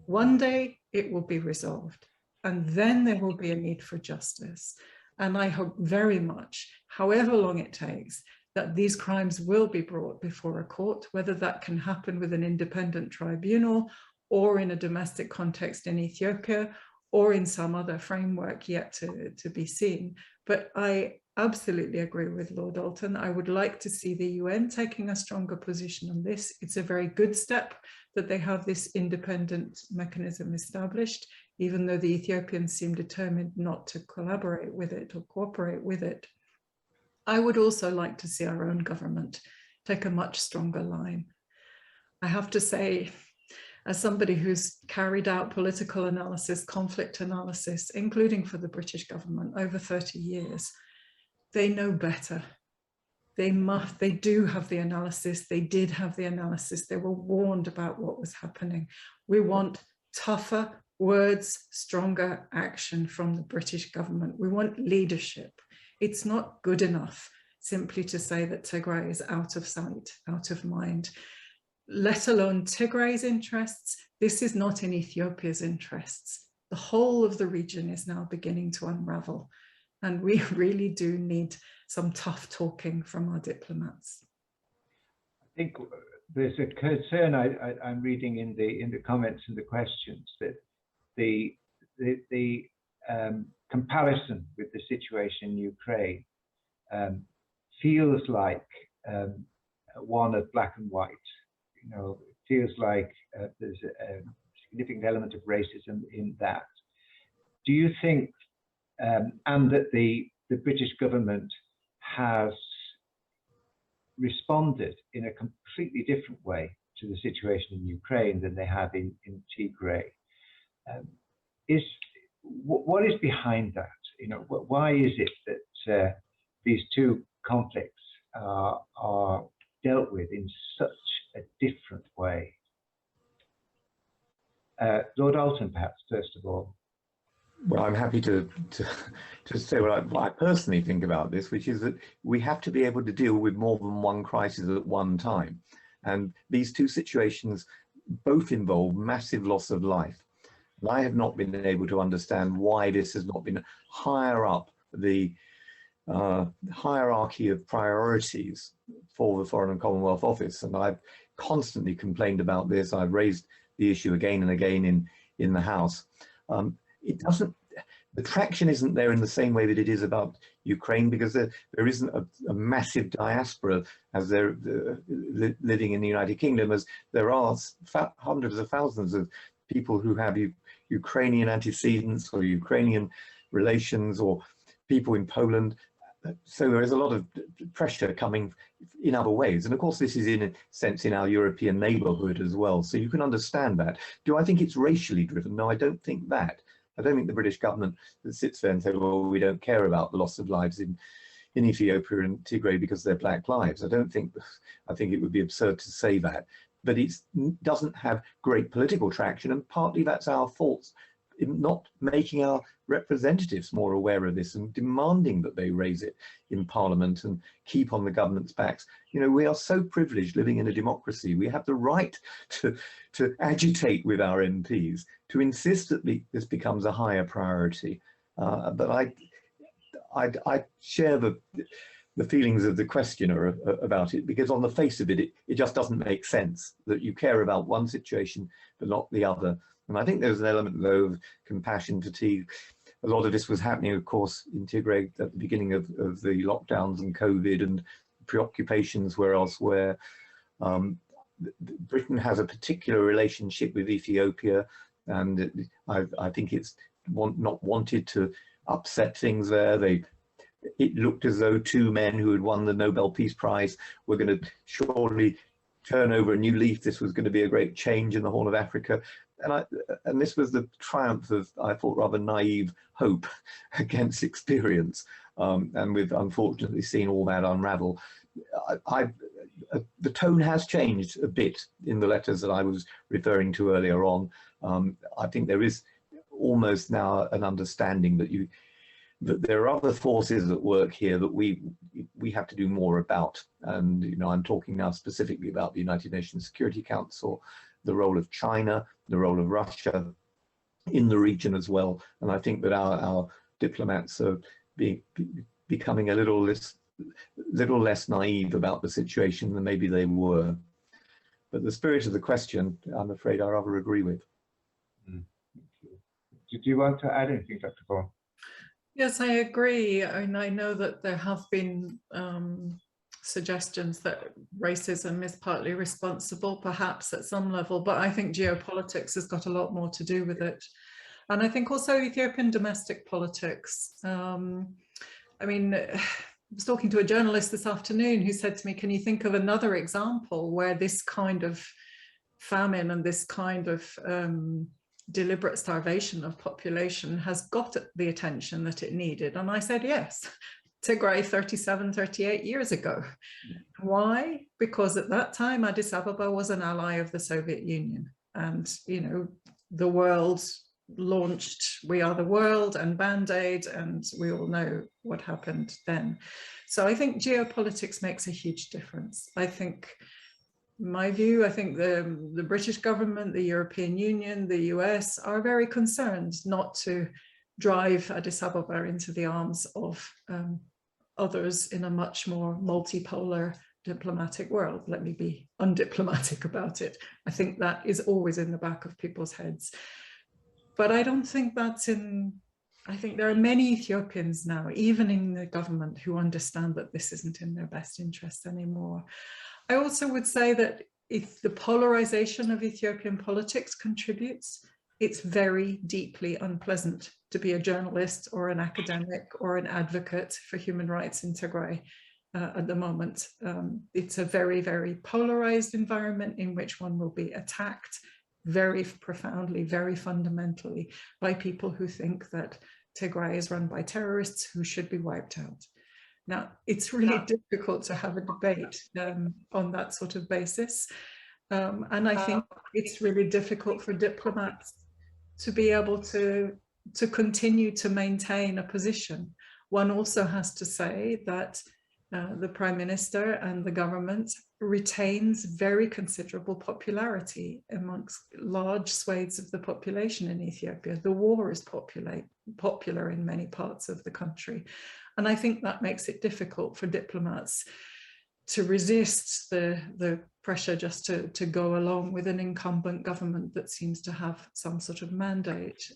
One day it will be resolved, and then there will be a need for justice. And I hope very much, however long it takes, that these crimes will be brought before a court, whether that can happen with an independent tribunal or in a domestic context in Ethiopia or in some other framework yet to be seen. But I absolutely agree with Lord Alton. I would like to see the UN taking a stronger position on this. It's a very good step that they have this independent mechanism established, even though the Ethiopians seem determined not to collaborate with it or cooperate with it. I would also like to see our own government take a much stronger line. I have to say, as somebody who's carried out political analysis, conflict analysis, including for the British government over 30 years, they know better. They do have the analysis. They did have the analysis. They were warned about what was happening. We want tougher words, stronger action from the British government. We want leadership. It's not good enough simply to say that Tigray is out of sight, out of mind, let alone Tigray's interests. This is not in Ethiopia's interests. The whole of the region is now beginning to unravel, and we really do need some tough talking from our diplomats. I think there's a concern I'm reading in the comments and the questions that the comparison with the situation in Ukraine feels like one of black and white. You know, it feels like there's a significant element of racism in that. Do you think, and that the British government has responded in a completely different way to the situation in Ukraine than they have in Tigray? What is behind that? You know, why is it that these two conflicts are dealt with in such a different way? Lord Alton, perhaps, first of all. Well, I'm happy to say what I personally think about this, which is that we have to be able to deal with more than one crisis at one time. And these two situations both involve massive loss of life. And I have not been able to understand why this has not been higher up the hierarchy of priorities for the Foreign and Commonwealth Office. And I've constantly complained about this. I've raised the issue again and again in the House. The traction isn't there in the same way that it is about Ukraine, because there isn't a massive diaspora as they're living in the United Kingdom, as there are hundreds of thousands of people who have Ukrainian antecedents or Ukrainian relations, or people in Poland. So there is a lot of pressure coming in other ways. And of course, this is in a sense in our European neighborhood as well. So you can understand that. Do I think it's racially driven? No, I don't think that. I don't think the British government that sits there and says, well, we don't care about the loss of lives in Ethiopia and Tigray because they're black lives. I think it would be absurd to say that. But it doesn't have great political traction, and partly that's our fault in not making our representatives more aware of this and demanding that they raise it in Parliament and keep on the government's backs. You know, we are so privileged living in a democracy. We have the right to agitate with our MPs, to insist that this becomes a higher priority. But I share the feelings of the questioner about it, because on the face of it, it just doesn't make sense that you care about one situation but not the other. And I think there's an element, though, of compassion fatigue. A lot of this was happening, of course, in Tigray at the beginning of the lockdowns and COVID, and preoccupations were elsewhere. Britain has a particular relationship with Ethiopia, and I think it's not wanted to upset things there. It looked as though two men who had won the Nobel Peace Prize were going to surely turn over a new leaf. This was going to be a great change in the Horn of Africa. And this was the triumph of, I thought, rather naive hope against experience. And we've unfortunately seen all that unravel. The tone has changed a bit in the letters that I was referring to earlier on. I think there is almost now an understanding that there are other forces at work here that we have to do more about. And I'm talking now specifically about the United Nations Security Council, the role of China, the role of Russia in the region as well. And I think that our diplomats are becoming a little less naive about the situation than maybe they were. But the spirit of the question, I'm afraid I rather agree with. Did you want to add anything, Dr. Vaughan? Yes, I agree. And I know that there have been suggestions that racism is partly responsible, perhaps at some level, but I think geopolitics has got a lot more to do with it. And I think also Ethiopian domestic politics. I mean, I was talking to a journalist this afternoon who said to me, can you think of another example where this kind of famine and this kind of deliberate starvation of population has got the attention that it needed? And I said, yes, Tigray 37, 38 years ago. Why? Because at that time, Addis Ababa was an ally of the Soviet Union. And, the world launched We Are the World and Band-Aid, and we all know what happened then. So I think geopolitics makes a huge difference. I think, in my view, I think the British government, the European Union, the US are very concerned not to drive Addis Ababa into the arms of others in a much more multipolar diplomatic world. Let me be undiplomatic about it. I think that is always in the back of people's heads. But I don't think that's I think there are many Ethiopians now, even in the government, who understand that this isn't in their best interests anymore. I also would say that if the polarization of Ethiopian politics contributes, it's very deeply unpleasant to be a journalist or an academic or an advocate for human rights in Tigray at the moment. It's a very, very polarized environment in which one will be attacked very profoundly, very fundamentally by people who think that Tigray is run by terrorists who should be wiped out. Now, it's really difficult to have a debate on that sort of basis. And I think it's really difficult for diplomats to be able to continue to maintain a position. One also has to say that the Prime Minister and the government retains very considerable popularity amongst large swathes of the population in Ethiopia. The war is popular in many parts of the country. And I think that makes it difficult for diplomats to resist the pressure just to go along with an incumbent government that seems to have some sort of mandate.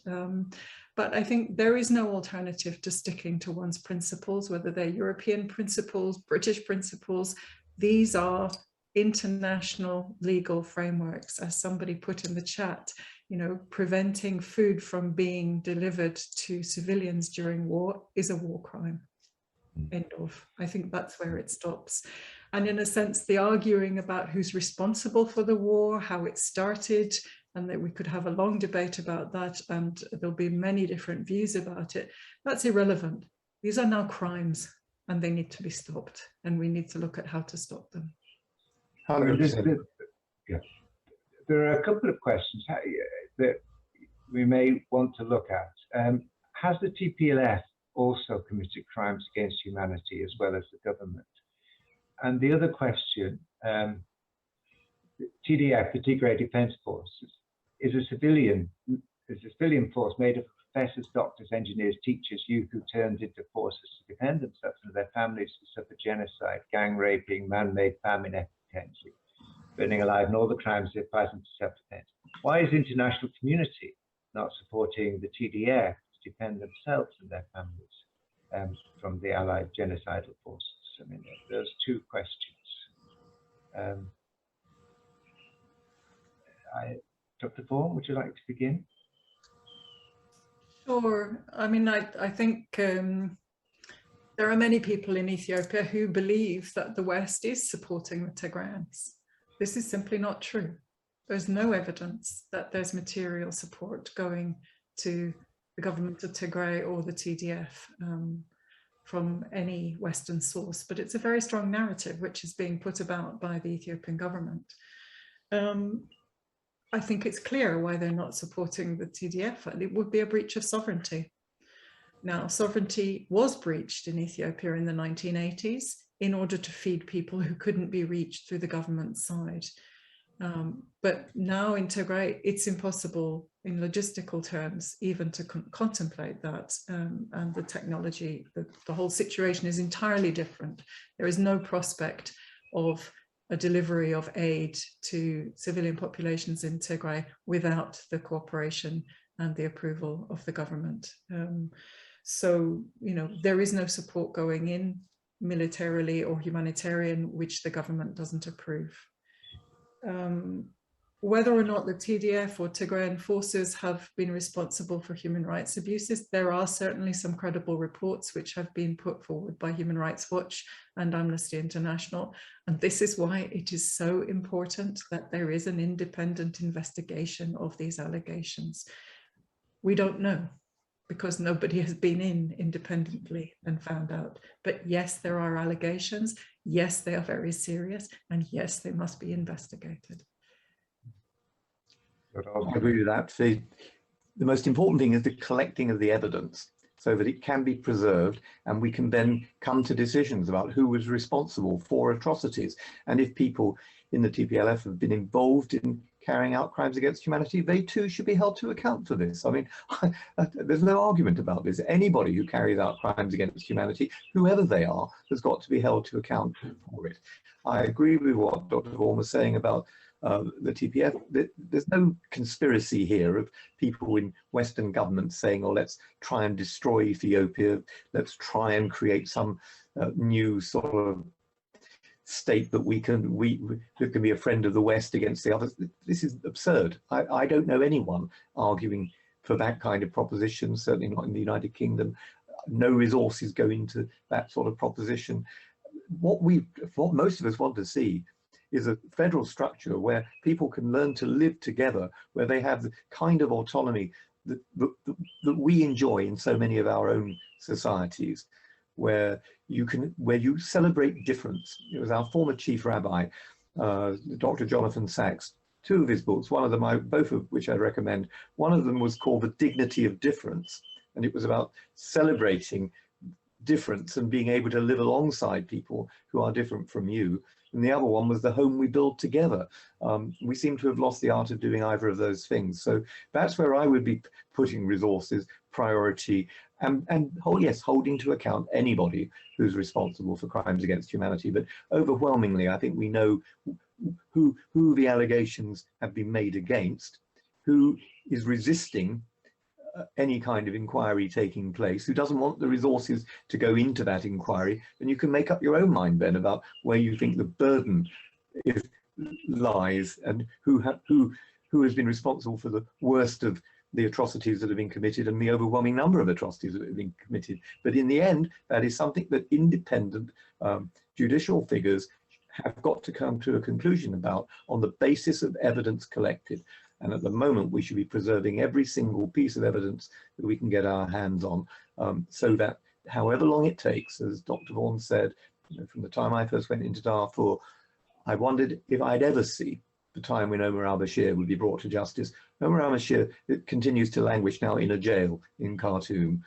But I think there is no alternative to sticking to one's principles, whether they're European principles, British principles. These are international legal frameworks. As somebody put in the chat, preventing food from being delivered to civilians during war is a war crime. End of. I think that's where it stops. And in a sense, the arguing about who's responsible for the war, how it started, and that we could have a long debate about that, and there'll be many different views about it, that's irrelevant. These are now crimes, and they need to be stopped, and we need to look at how to stop them. 100%. There are a couple of questions that we may want to look at. Has the TPLF also committed crimes against humanity as well as the government? And the other question, TDF, the Tigray Defense Force, is a civilian force made up of professors, doctors, engineers, teachers, youth who turned into forces to defend themselves and their families who suffered genocide, gang raping, man-made famine, epidemic, burning alive, and all the crimes they fight into self-defense. Why is the international community not supporting the TDF to defend themselves and their families from the Allied genocidal forces? I mean, those two questions. Dr. Vaughan, would you like to begin? Sure. I mean, I think there are many people in Ethiopia who believe that the West is supporting the Tigrayans. This is simply not true. There's no evidence that there's material support going to the government of Tigray or the TDF from any Western source, but it's a very strong narrative which is being put about by the Ethiopian government. I think it's clear why they're not supporting the TDF, and it would be a breach of sovereignty. Now, sovereignty was breached in Ethiopia in the 1980s in order to feed people who couldn't be reached through the government side. But now in Tigray, it's impossible in logistical terms even to contemplate that, and the technology, the whole situation is entirely different. There is no prospect of a delivery of aid to civilian populations in Tigray without the cooperation and the approval of the government. So, you know, there is no support going in militarily or humanitarian, which the government doesn't approve. Whether or not the TDF or Tigrayan forces have been responsible for human rights abuses, there are certainly some credible reports which have been put forward by Human Rights Watch and Amnesty International. And this is why it is so important that there is an independent investigation of these allegations. We don't know, because nobody has been in independently and found out. But yes, there are allegations. Yes, they are very serious. And yes, they must be investigated. I agree with that. The most important thing is the collecting of the evidence so that it can be preserved and we can then come to decisions about who was responsible for atrocities. And if people in the TPLF have been involved in carrying out crimes against humanity, they too should be held to account for this. I mean, there's no argument about this. Anybody who carries out crimes against humanity, whoever they are, has got to be held to account for it. I agree with what Dr. Vaughan was saying about the TPF. There's no conspiracy here of people in Western governments saying, oh, let's try and destroy Ethiopia, let's try and create some new sort of state that we can be a friend of the West against the others. This is absurd. I don't know anyone arguing for that kind of proposition, certainly not in the United Kingdom. No resources go into that sort of proposition. What most of us want to see is a federal structure where people can learn to live together, where they have the kind of autonomy that we enjoy in so many of our own societies, where you celebrate difference. It was our former chief rabbi, Dr. Jonathan Sachs, two of his books, one of them, both of which I recommend. One of them was called The Dignity of Difference, and it was about celebrating difference and being able to live alongside people who are different from you. And the other one was The Home We Build Together. We seem to have lost the art of doing either of those things. So that's where I would be putting resources, priority, and yes, holding to account anybody who's responsible for crimes against humanity. But overwhelmingly, I think we know who the allegations have been made against, who is resisting any kind of inquiry taking place, who doesn't want the resources to go into that inquiry, and you can make up your own mind then about where you think the burden lies and who has been responsible for the worst of the atrocities that have been committed and the overwhelming number of atrocities that have been committed. But in the end, that is something that independent judicial figures have got to come to a conclusion about on the basis of evidence collected. And at the moment, we should be preserving every single piece of evidence that we can get our hands on, so that however long it takes, as Dr. Vaughan said, from the time I first went into Darfur, I wondered if I'd ever see the time when Omar al-Bashir would be brought to justice. Omar al-Bashir continues to languish now in a jail in Khartoum.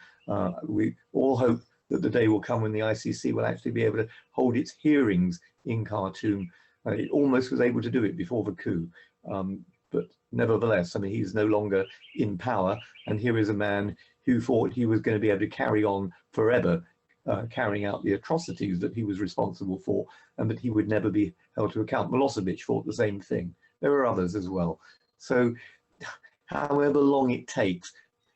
We all hope that the day will come when the ICC will actually be able to hold its hearings in Khartoum. It almost was able to do it before the coup. But nevertheless, I mean, he's no longer in power, and here is a man who thought he was going to be able to carry on forever, carrying out the atrocities that he was responsible for, and that he would never be held to account. Milosevic thought the same thing. There were others as well. So however long it takes,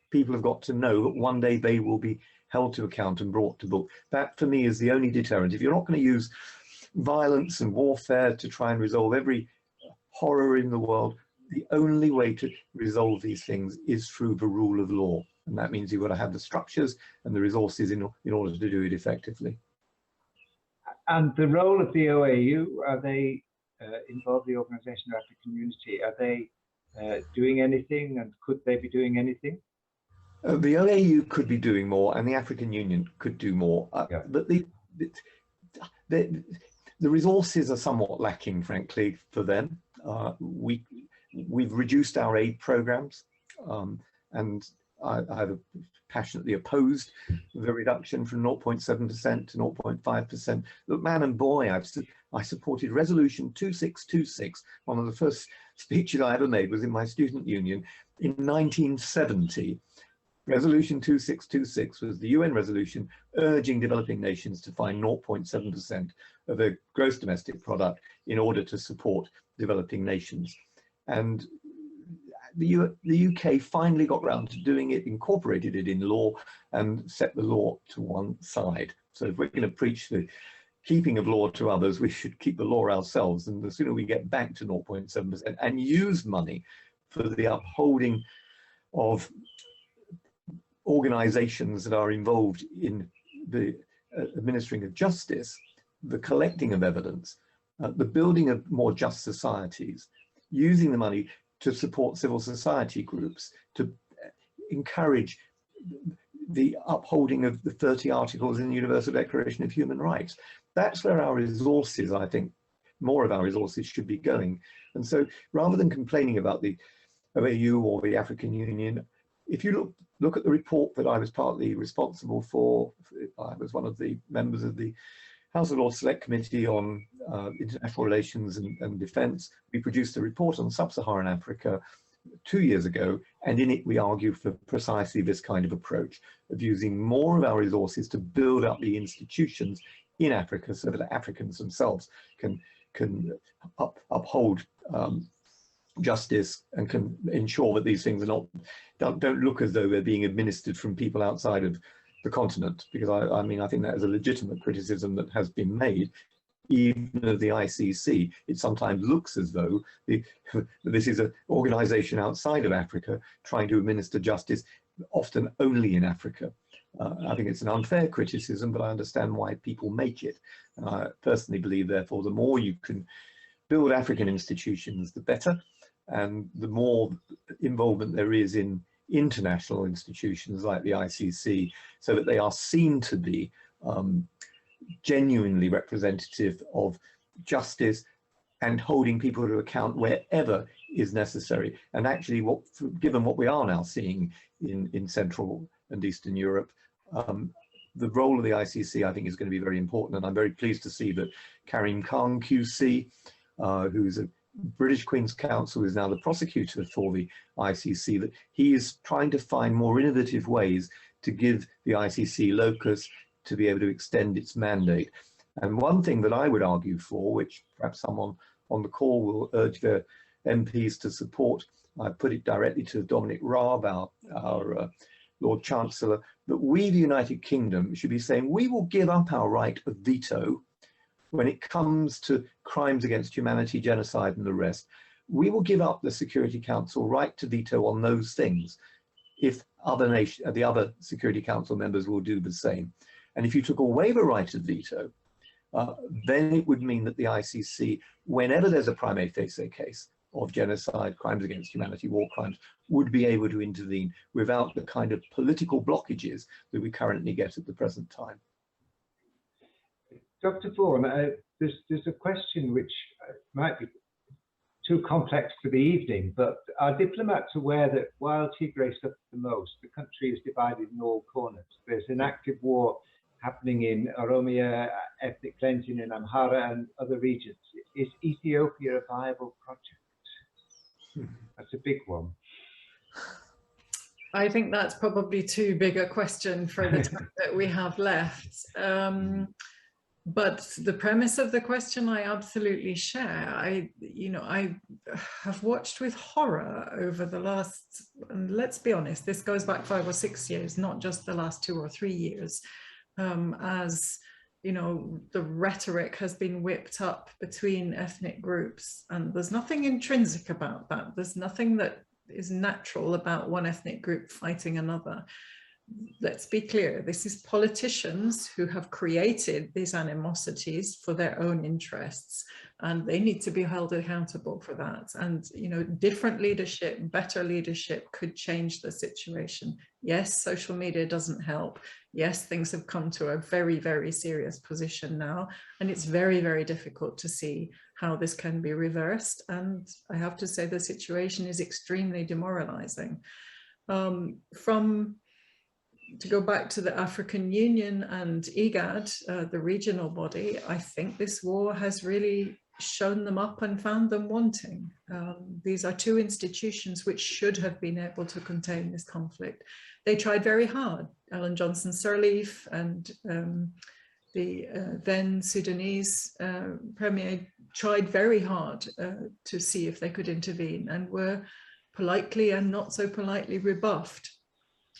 people have got to know that one day they will be held to account and brought to book. That, for me, is the only deterrent. If you're not going to use violence and warfare to try and resolve every horror in the world, the only way to resolve these things is through the rule of law. And that means you've got to have the structures and the resources in order to do it effectively. And the role of the OAU, are they involved, the Organization of African Unity, are they doing anything, and could they be doing anything? The OAU could be doing more, and the African Union could do more. Yeah. But the resources are somewhat lacking, frankly, for them. We've reduced our aid programs, and I've passionately opposed the reduction from 0.7% to 0.5%. Look, man and boy, I supported Resolution 2626. One of the first speeches I ever made was in my student union in 1970. Resolution 2626 was the UN resolution urging developing nations to find 0.7% of their gross domestic product in order to support developing nations. And the UK finally got round to doing it, incorporated it in law, and set the law to one side. So if we're going to preach the keeping of law to others, we should keep the law ourselves. And the sooner we get back to 0.7% and use money for the upholding of organizations that are involved in the administering of justice, the collecting of evidence, the building of more just societies, using the money to support civil society groups, to encourage the upholding of the 30 articles in the Universal Declaration of Human Rights. That's where our resources, I think, more of our resources should be going. And so rather than complaining about the OAU or the African Union, if you look at the report that I was partly responsible for, I was one of the members of the House of Lords Select Committee on International Relations and Defence. We produced a report on sub-Saharan Africa 2 years ago, and in it we argue for precisely this kind of approach of using more of our resources to build up the institutions in Africa so that Africans themselves can uphold justice and can ensure that these things are don't look as though they're being administered from people outside of the continent, because I mean, I think that is a legitimate criticism that has been made. Even of the ICC, it sometimes looks as though this is an organization outside of Africa trying to administer justice, often only in Africa. I think it's an unfair criticism, but I understand why people make it. And I personally believe, therefore, the more you can build African institutions, the better, and the more involvement there is in international institutions like the ICC, so that they are seen to be genuinely representative of justice and holding people to account wherever is necessary. And actually, given what we are now seeing in Central and Eastern Europe, the role of the ICC, I think, is going to be very important. And I'm very pleased to see that Karim Khan QC, who's a British Queen's Counsel, is now the prosecutor for the ICC, that he is trying to find more innovative ways to give the ICC locus to be able to extend its mandate. And one thing that I would argue for, which perhaps someone on the call will urge their MPs to support, I put it directly to Dominic Raab, our Lord Chancellor, that we, the United Kingdom, should be saying we will give up our right of veto when it comes to crimes against humanity, genocide and the rest. We will give up the Security Council right to veto on those things if the other Security Council members will do the same. And if you took away the right of veto, then it would mean that the ICC, whenever there's a prima facie case of genocide, crimes against humanity, war crimes, would be able to intervene without the kind of political blockages that we currently get at the present time. Dr. Vaughan, there's a question which might be too complex for the evening, but are diplomats aware that while Tigray suffers the most, the country is divided in all corners? There's an active war happening in Oromia, ethnic cleansing in Amhara and other regions. Is Ethiopia a viable project? That's a big one. I think that's probably too big a question for the time that we have left. But the premise of the question I absolutely share. I have watched with horror over the last, and let's be honest, this goes back 5 or 6 years, not just the last 2 or 3 years, as the rhetoric has been whipped up between ethnic groups, and there's nothing intrinsic about that. There's nothing that is natural about one ethnic group fighting another. Let's be clear, this is politicians who have created these animosities for their own interests, and they need to be held accountable for that. And different leadership, better leadership could change the situation. Yes, social media doesn't help. Yes, things have come to a very, very serious position now, and it's very, very difficult to see how this can be reversed. And I have to say the situation is extremely demoralizing. To go back to the African Union and IGAD, the regional body, I think this war has really shown them up and found them wanting. These are two institutions which should have been able to contain this conflict. They tried very hard. Ellen Johnson Sirleaf and the then Sudanese premier tried very hard to see if they could intervene, and were politely and not so politely rebuffed.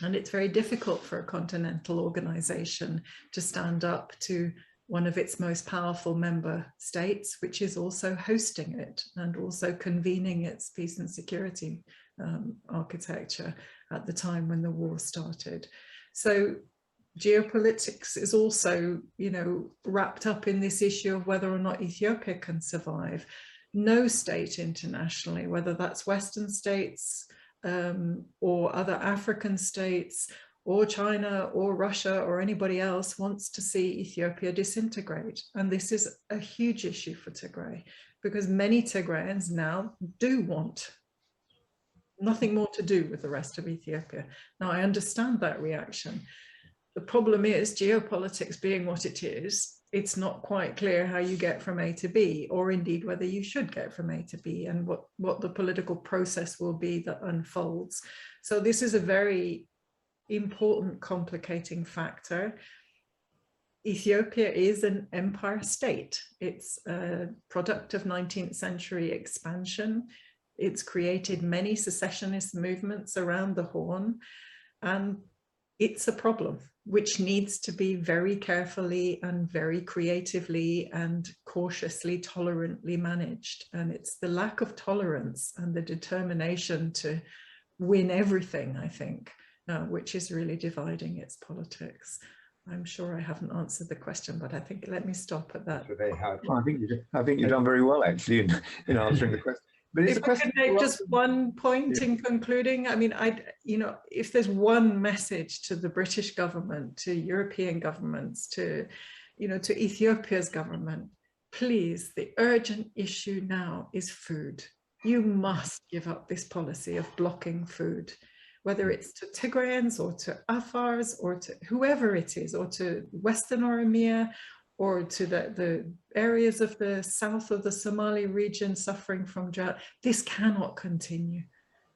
And it's very difficult for a continental organization to stand up to one of its most powerful member states, which is also hosting it and also convening its peace and security architecture at the time when the war started. So geopolitics is also, wrapped up in this issue of whether or not Ethiopia can survive. No state internationally, whether that's Western states, or other African states, or China, or Russia, or anybody else, wants to see Ethiopia disintegrate. And this is a huge issue for Tigray, because many Tigrayans now do want nothing more to do with the rest of Ethiopia. Now, I understand that reaction. The problem is, geopolitics being what it is, it's not quite clear how you get from A to B, or indeed whether you should get from A to B, and what the political process will be that unfolds. So this is a very important complicating factor. Ethiopia is an empire state. It's a product of 19th century expansion. It's created many secessionist movements around the Horn, and it's a problem which needs to be very carefully and very creatively and cautiously, tolerantly managed. And it's the lack of tolerance and the determination to win everything, I think, which is really dividing its politics. I'm sure I haven't answered the question, but I think let me stop at that. I think you've done very well, actually, in answering the question. But it's if I could make just one point in concluding, I mean, if there's one message to the British government, to European governments, to Ethiopia's government, please, the urgent issue now is food. You must give up this policy of blocking food, whether it's to Tigrayans or to Afars or to whoever it is, or to Western Oromia, or to the areas of the south of the Somali region suffering from drought. This cannot continue.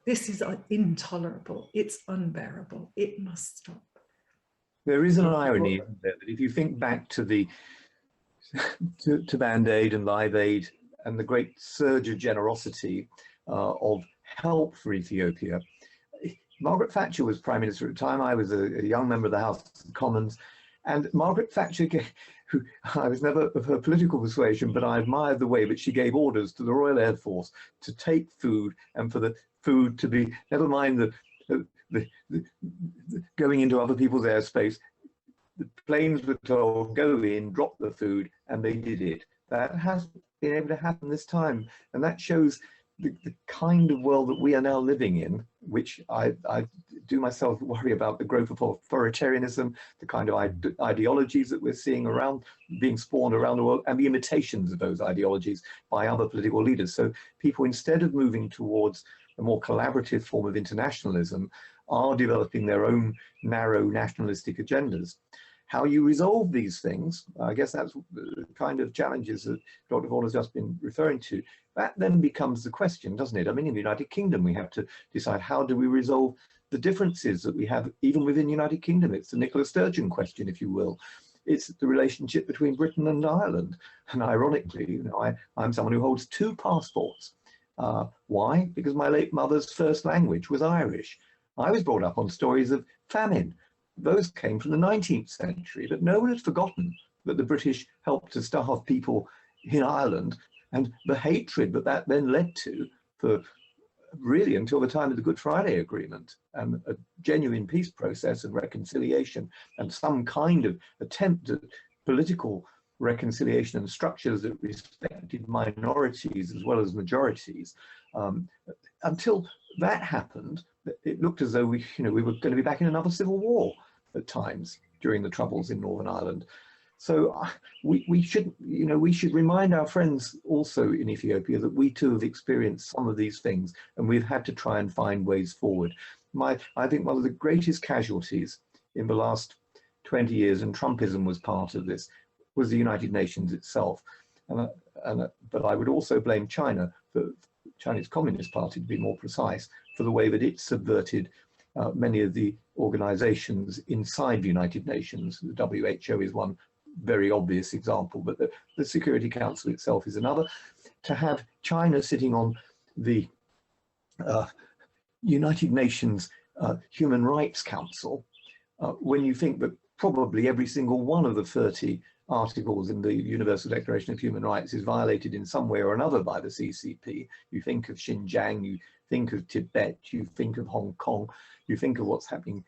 This is intolerable. It's unbearable. It must stop. There is an irony, isn't there, that if you think back to to Band-Aid and Live Aid and the great surge of generosity of help for Ethiopia. Margaret Thatcher was Prime Minister at the time. I was a young member of the House of Commons. And Margaret Thatcher, who I was never of her political persuasion, but I admired the way that she gave orders to the Royal Air Force to take food, and for the food to be, never mind the going into other people's airspace, the planes were told, go in, drop the food, and they did it. That has been able to happen this time. And that shows the kind of world that we are now living in, which I do myself worry about the growth of authoritarianism, the kind of ideologies that we're seeing around, being spawned around the world, and the imitations of those ideologies by other political leaders. So people, instead of moving towards a more collaborative form of internationalism, are developing their own narrow nationalistic agendas. How you resolve these things, I guess that's the kind of challenges that Dr. Vaughan has just been referring to. That then becomes the question, doesn't it? I mean, in the United Kingdom, we have to decide, how do we resolve the differences that we have even within the United Kingdom. It's the Nicola Sturgeon question, if you will. It's the relationship between Britain and Ireland. And ironically, you know, I'm someone who holds 2 passports. Why? Because my late mother's first language was Irish. I was brought up on stories of famine. Those came from the 19th century, but no one had forgotten that the British helped to starve people in Ireland, and the hatred that that then led to for really until the time of the Good Friday Agreement, and a genuine peace process and reconciliation and some kind of attempt at political reconciliation and structures that respected minorities as well as majorities. Until that happened, it looked as though we were going to be back in another civil war at times during the Troubles in Northern Ireland. So we should remind our friends also in Ethiopia that we too have experienced some of these things, and we've had to try and find ways forward. I think one of the greatest casualties in the last 20 years, and Trumpism was part of this, was the United Nations itself. But I would also blame China, for Chinese Communist Party to be more precise, for the way that it subverted many of the organizations inside the United Nations. The WHO is one very obvious example, but the Security Council itself is another. To have China sitting on the United Nations Human Rights Council, when you think that probably every single one of the 30 articles in the Universal Declaration of Human Rights is violated in some way or another by the CCP. You think of Xinjiang, you think of Tibet, you think of Hong Kong, you think of what's happening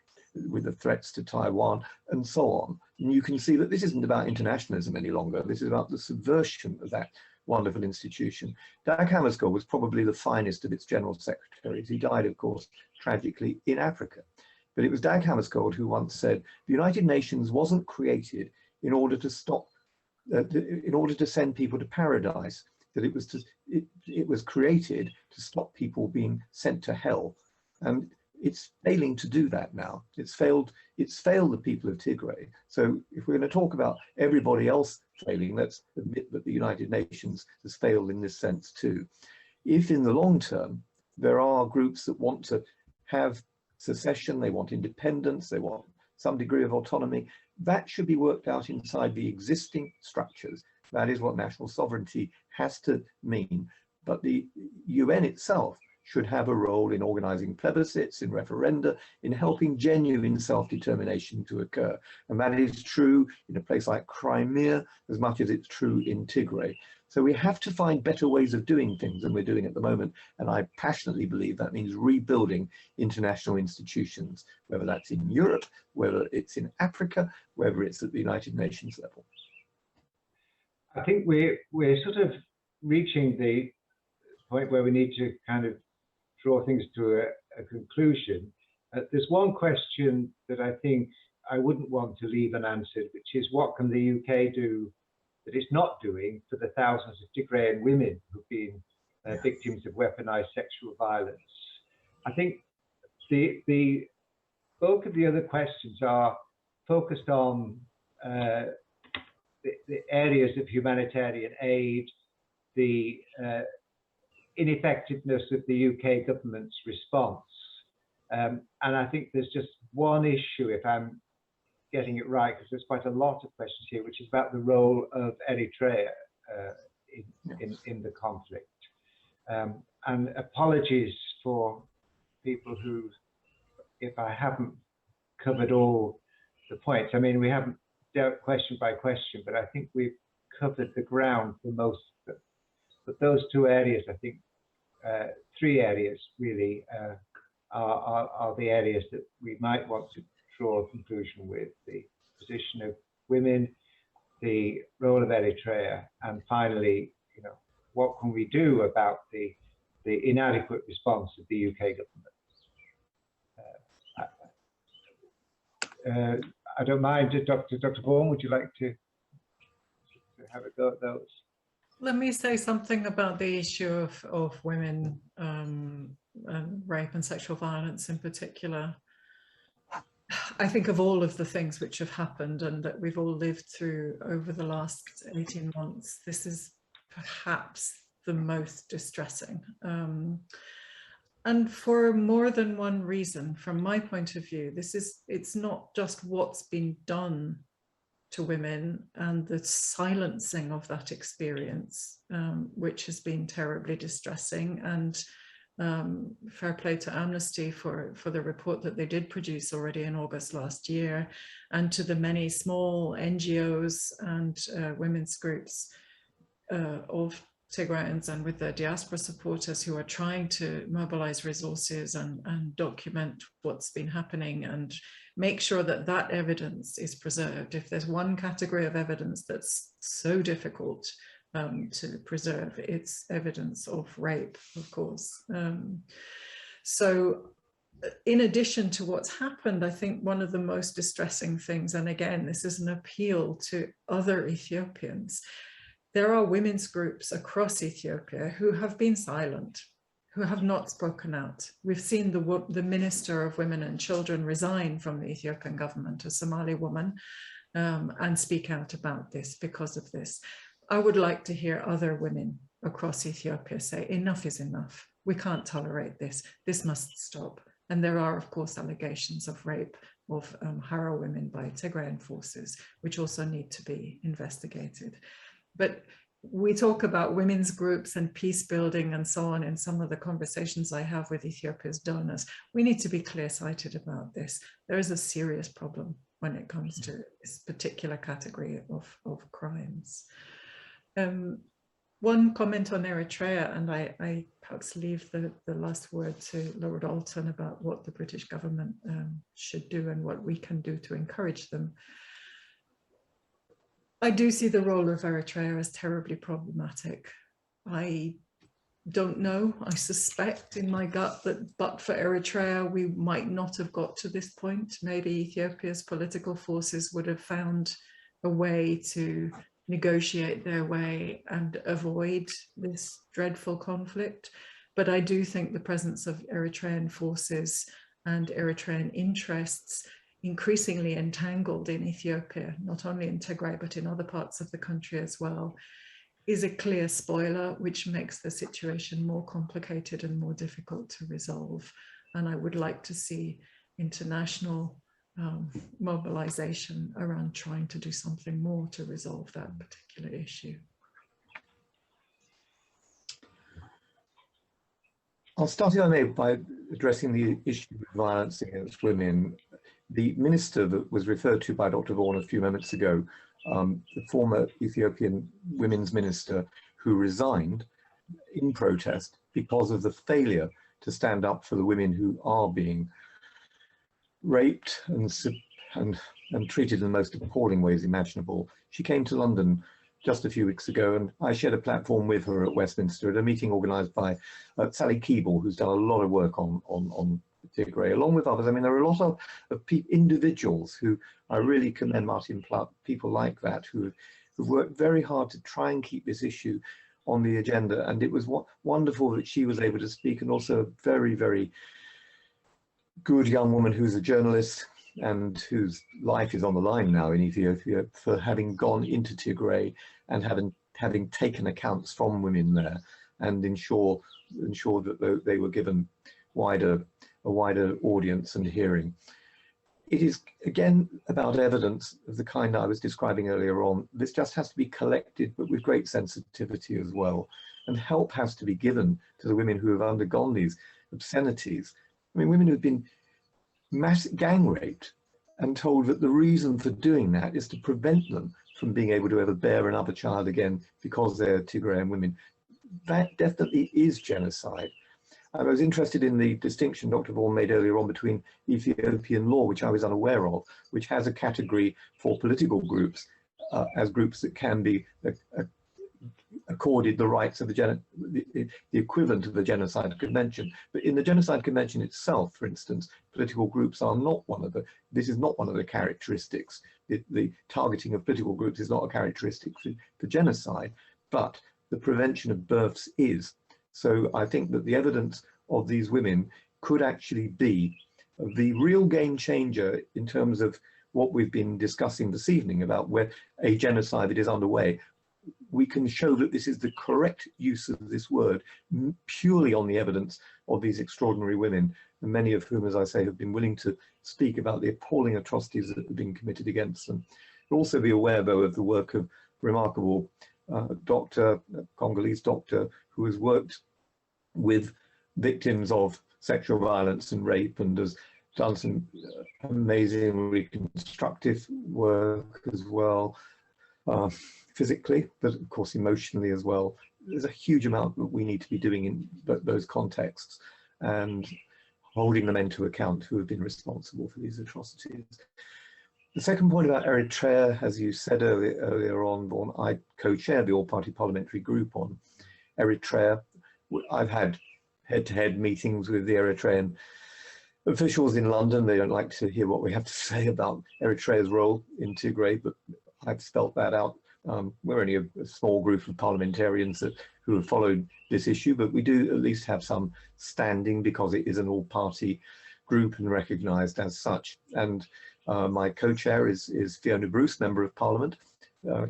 with the threats to Taiwan, and so on. And you can see that this isn't about internationalism any longer. This is about the subversion of that wonderful institution. Dag Hammarskjöld was probably the finest of its general secretaries. He died, of course, tragically in Africa. But it was Dag Hammarskjöld who once said, the United Nations wasn't created in order to stop, in order to send people to paradise, that it was created to stop people being sent to hell. And it's failing to do that now. It's failed the people of Tigray. So if we're going to talk about everybody else failing, let's admit that the United Nations has failed in this sense too. If in the long term, there are groups that want to have secession, they want independence, they want some degree of autonomy, that should be worked out inside the existing structures. That is what national sovereignty has to mean. But the UN itself should have a role in organizing plebiscites, in referenda, in helping genuine self-determination to occur. And that is true in a place like Crimea as much as it's true in Tigray. So we have to find better ways of doing things than we're doing at the moment. And I passionately believe that means rebuilding international institutions, whether that's in Europe, whether it's in Africa, whether it's at the United Nations level. I think we're sort of reaching the point where we need to kind of draw things to a conclusion. There's one question that I think I wouldn't want to leave unanswered, which is what can the UK do that it's not doing for the thousands of Tigrayan women who've been victims of weaponized sexual violence? I think the bulk of the other questions are focused on the areas of humanitarian aid, the ineffectiveness of the UK government's response. And I think there's just one issue, if I'm getting it right, because there's quite a lot of questions here, which is about the role of Eritrea in the conflict. And apologies for people who, if I haven't covered all the points, I mean, we haven't dealt question by question, but I think we've covered the ground for most of them. But those two areas, I think, three areas really are the areas that we might want to draw a conclusion with: the position of women, the role of Eritrea, and finally, what can we do about the inadequate response of the UK government? I don't mind, Dr. Vaughan, would you like to have a go at those? Let me say something about the issue of women and rape and sexual violence in particular. I think of all of the things which have happened and that we've all lived through over the last 18 months, this is perhaps the most distressing. And for more than one reason, from my point of view, it's not just what's been done to women and the silencing of that experience, which has been terribly distressing. And fair play to Amnesty for the report that they did produce already in August last year, and to the many small NGOs and women's groups of Tigrayans and with their diaspora supporters who are trying to mobilize resources and document what's been happening and make sure that that evidence is preserved. If there's one category of evidence that's so difficult to preserve, it's evidence of rape, of course. So in addition to what's happened, I think one of the most distressing things, and again, this is an appeal to other Ethiopians, there are women's groups across Ethiopia who have been silent, who have not spoken out. We've seen the Minister of Women and Children resign from the Ethiopian government, a Somali woman, and speak out about this because of this. I would like to hear other women across Ethiopia say, enough is enough. We can't tolerate this. This must stop. And there are, of course, allegations of rape of Amhara women by Tigrayan forces, which also need to be investigated. But we talk about women's groups and peace building and so on in some of the conversations I have with Ethiopia's donors. We need to be clear-sighted about this. There is a serious problem when it comes to this particular category of crimes. One comment on Eritrea, and I perhaps leave the last word to Lord Alton about what the British government should do and what we can do to encourage them. I do see the role of Eritrea as terribly problematic. I don't know, I suspect in my gut that but for Eritrea, we might not have got to this point. Maybe Ethiopia's political forces would have found a way to negotiate their way and avoid this dreadful conflict. But I do think the presence of Eritrean forces and Eritrean interests increasingly entangled in Ethiopia, not only in Tigray, but in other parts of the country as well, is a clear spoiler, which makes the situation more complicated and more difficult to resolve. And I would like to see international mobilization around trying to do something more to resolve that particular issue. I'll start, if I may, by addressing the issue of violence against women. The minister that was referred to by Dr. Vaughan a few moments ago, the former Ethiopian women's minister who resigned in protest because of the failure to stand up for the women who are being raped and treated in the most appalling ways imaginable. She came to London just a few weeks ago, and I shared a platform with her at Westminster at a meeting organised by Sally Keeble, who's done a lot of work on Tigray, along with others. I mean, there are a lot of individuals who I really commend Martin Platt, people like that, who've worked very hard to try and keep this issue on the agenda. And it was wonderful that she was able to speak, and also a very, very good young woman who's a journalist and whose life is on the line now in Ethiopia, for having gone into Tigray and having taken accounts from women there and ensure that they were given a wider audience and hearing. It is, again, about evidence of the kind I was describing earlier on. This just has to be collected, but with great sensitivity as well. And help has to be given to the women who have undergone these obscenities. I mean, women who've been gang raped and told that the reason for doing that is to prevent them from being able to ever bear another child again because they're Tigrayan women. That definitely is genocide. I was interested in the distinction Dr. Vaughan made earlier on between Ethiopian law, which I was unaware of, which has a category for political groups as groups that can be accorded the rights of the equivalent of the Genocide Convention. But in the Genocide Convention itself, for instance, political groups are not this is not one of the characteristics. The targeting of political groups is not a characteristic for genocide, but the prevention of births is. So I think that the evidence of these women could actually be the real game changer in terms of what we've been discussing this evening about where a genocide that is underway, we can show that this is the correct use of this word purely on the evidence of these extraordinary women, and many of whom, as I say, have been willing to speak about the appalling atrocities that have been committed against them. But also be aware, though, of the work of remarkable Congolese doctor who has worked with victims of sexual violence and rape and has done some amazing reconstructive work as well, physically, but of course emotionally as well. There's a huge amount that we need to be doing in those contexts and holding the men to account who have been responsible for these atrocities. The second point about Eritrea, as you said earlier on, Vaughan, I co-chair the all-party parliamentary group on Eritrea. I've had head-to-head meetings with the Eritrean officials in London. They don't like to hear what we have to say about Eritrea's role in Tigray, but I've spelt that out. We're only a small group of parliamentarians who have followed this issue, but we do at least have some standing because it is an all-party group and recognised as such. And my co-chair is Fiona Bruce, Member of Parliament,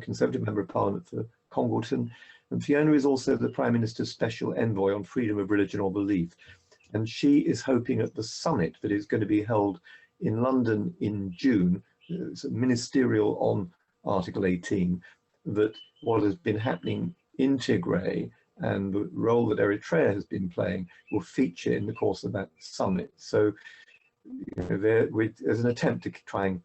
Conservative Member of Parliament for Congleton. And Fiona is also the Prime Minister's Special Envoy on freedom of religion or belief. And she is hoping at the summit that is going to be held in London in June, it's a ministerial on Article 18, that what has been happening in Tigray and the role that Eritrea has been playing will feature in the course of that summit. So there's an attempt to try and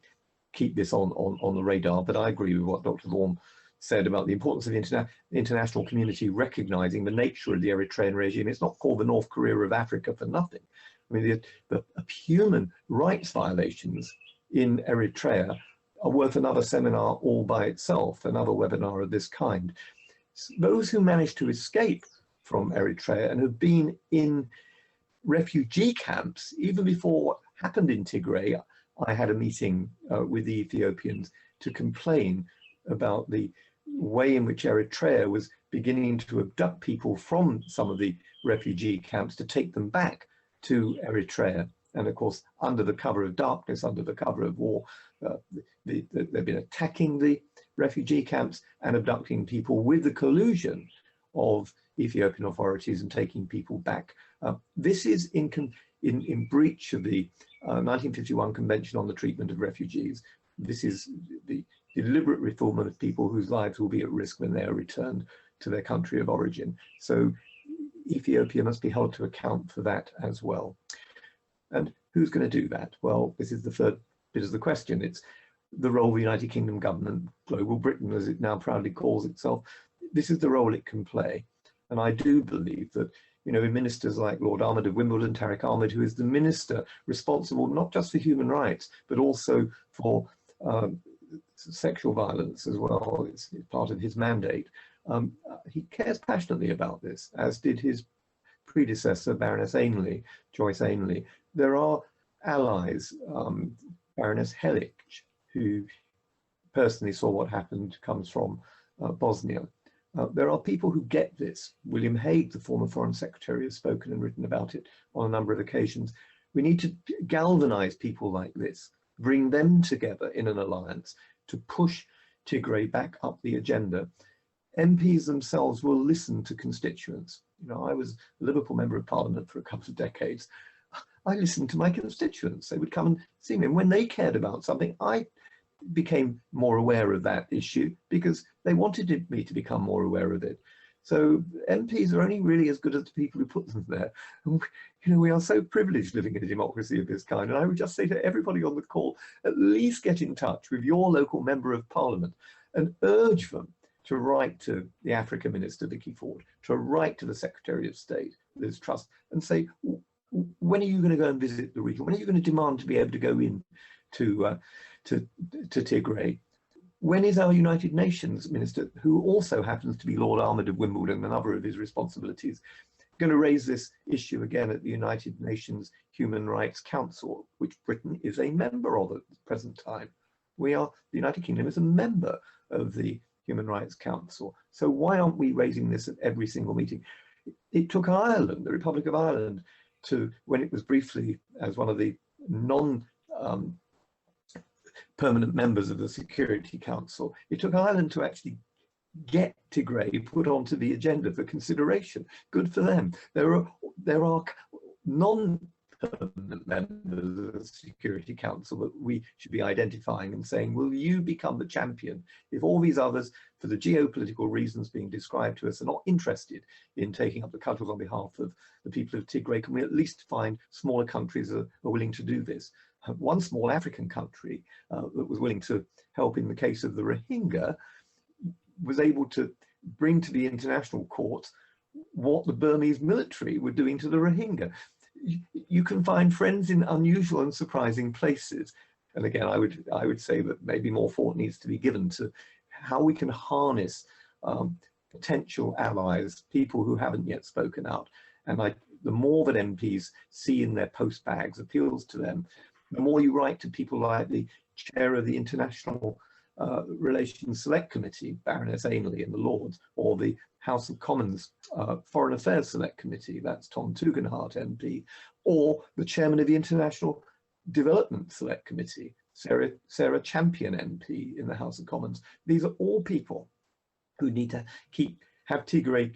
keep this on the radar, but I agree with what Dr. Vaughan said about the importance of the international community recognizing the nature of the Eritrean regime. It's not called the North Korea of Africa for nothing. I mean, the human rights violations in Eritrea are worth another seminar all by itself, another webinar of this kind. Those who managed to escape from Eritrea and have been in refugee camps, even before what happened in Tigray, I had a meeting with the Ethiopians to complain about the way in which Eritrea was beginning to abduct people from some of the refugee camps to take them back to Eritrea. And of course, under the cover of darkness, under the cover of war, they've been attacking the refugee camps and abducting people with the collusion of Ethiopian authorities and taking people back. This is in breach of the 1951 Convention on the Treatment of Refugees. This is the deliberate refoulement of people whose lives will be at risk when they are returned to their country of origin. So Ethiopia must be held to account for that as well. And who's going to do that? Well, this is the third bit of the question. It's the role of the United Kingdom government, Global Britain, as it now proudly calls itself. This is the role it can play. And I do believe that, you know, ministers like Lord Ahmed of Wimbledon, Tariq Ahmed, who is the minister responsible not just for human rights, but also for sexual violence as well. It's part of his mandate. He cares passionately about this, as did his predecessor, Baroness Ainley, Joyce Ainley. There are allies, Baroness Hellich, who personally saw what happened, comes from Bosnia. There are people who get this. William Hague, the former Foreign Secretary, has spoken and written about it on a number of occasions. We need to galvanize people like this, bring them together in an alliance to push Tigray back up the agenda. MPs themselves will listen to constituents. You know, I was a Liverpool Member of Parliament for a couple of decades. I listened to my constituents. They would come and see me. And when they cared about something, I became more aware of that issue because they wanted me to become more aware of it. So MPs are only really as good as the people who put them there. And, you know, we are so privileged living in a democracy of this kind. And I would just say to everybody on the call, at least get in touch with your local Member of Parliament and urge them to write to the Africa Minister, Vicky Ford, to write to the Secretary of State, Liz Truss, and say, when are you going to go and visit the region? When are you going to demand to be able to go in to Tigray? When is our United Nations Minister, who also happens to be Lord Ahmed of Wimbledon, another of his responsibilities, going to raise this issue again at the United Nations Human Rights Council, which Britain is a member of at the present time? The United Kingdom is a member of the Human Rights Council. So why aren't we raising this at every single meeting? It took Ireland, the Republic of Ireland, to, when it was briefly as one of the permanent members of the Security Council, it took Ireland to actually get Tigray put onto the agenda for consideration. Good for them. There are non-permanent members of the Security Council that we should be identifying and saying, will you become the champion if all these others, for the geopolitical reasons being described to us, are not interested in taking up the cudgels on behalf of the people of Tigray? Can we at least find smaller countries that are willing to do this? One small African country that was willing to help in the case of the Rohingya was able to bring to the international court what the Burmese military were doing to the Rohingya. You can find friends in unusual and surprising places. And again, I would say that maybe more thought needs to be given to how we can harness potential allies, people who haven't yet spoken out. And the more that MPs see in their post bags appeals to them, the more you write to people like the chair of the International Relations Select Committee, Baroness Ainley in the Lords, or the House of Commons Foreign Affairs Select Committee, that's Tom Tugendhat MP, or the chairman of the International Development Select Committee, Sarah Champion MP in the House of Commons. These are all people who need to have Tigray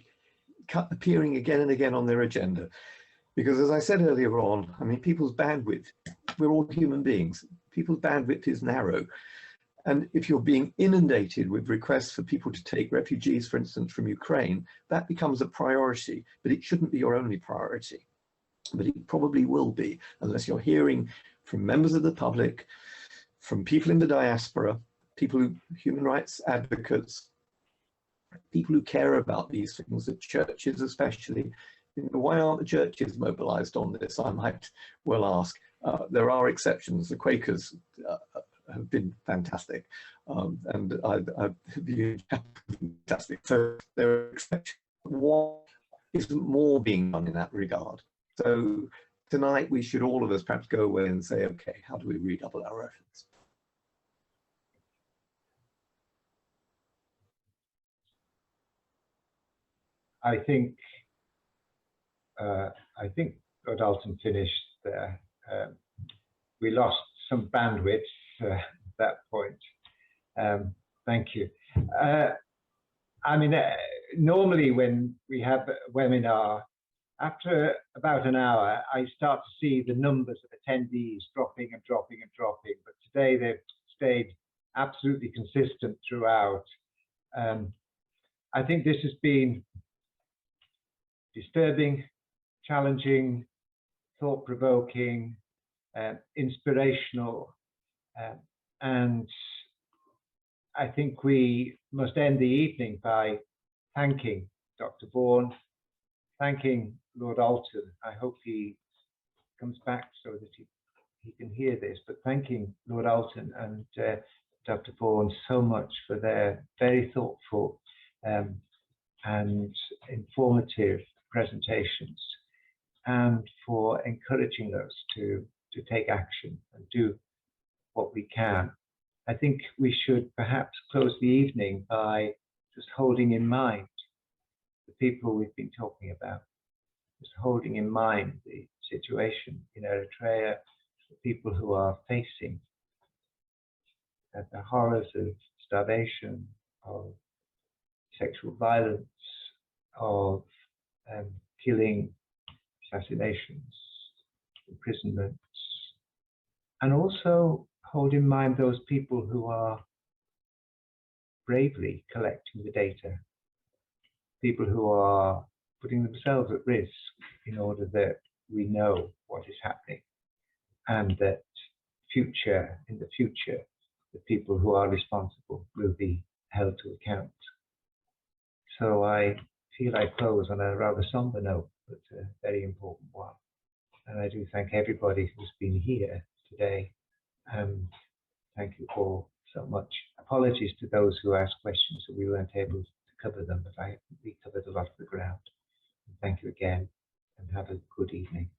appearing again and again on their agenda. Because as I said earlier on, I mean, people's bandwidth, we're all human beings, people's bandwidth is narrow. And if you're being inundated with requests for people to take refugees, for instance, from Ukraine, that becomes a priority, but it shouldn't be your only priority. But it probably will be, unless you're hearing from members of the public, from people in the diaspora, human rights advocates, people who care about these things, the churches especially. Why aren't the churches mobilized on this? I might well ask. There are exceptions. The Quakers have been fantastic, and I've viewed fantastic. So there are exceptions. What isn't more being done in that regard? So tonight we should all of us perhaps go away and say, okay, how do we redouble our efforts? I think Lord Alton finished there. We lost some bandwidth at that point. Thank you. I mean, normally when we have a webinar, after about an hour, I start to see the numbers of attendees dropping and dropping and dropping. But today they've stayed absolutely consistent throughout. I think this has been disturbing, challenging, thought-provoking, inspirational, and I think we must end the evening by thanking Dr. Vaughan, thanking Lord Alton. I hope he comes back so that he can hear this, but thanking Lord Alton and Dr. Vaughan so much for their very thoughtful and informative presentations, and for encouraging us to take action and do what we can. I think we should perhaps close the evening by just holding in mind the people we've been talking about, just holding in mind the situation in Eritrea, the people who are facing the horrors of starvation, of sexual violence, of killing, assassinations, imprisonments, and also hold in mind those people who are bravely collecting the data, people who are putting themselves at risk in order that we know what is happening, and that in the future, the people who are responsible will be held to account. So I feel I close on a rather somber note, but a very important one. And I do thank everybody who's been here today. Thank you all so much. Apologies to those who asked questions that we weren't able to cover them, but we covered a lot of the ground. And thank you again, and have a good evening.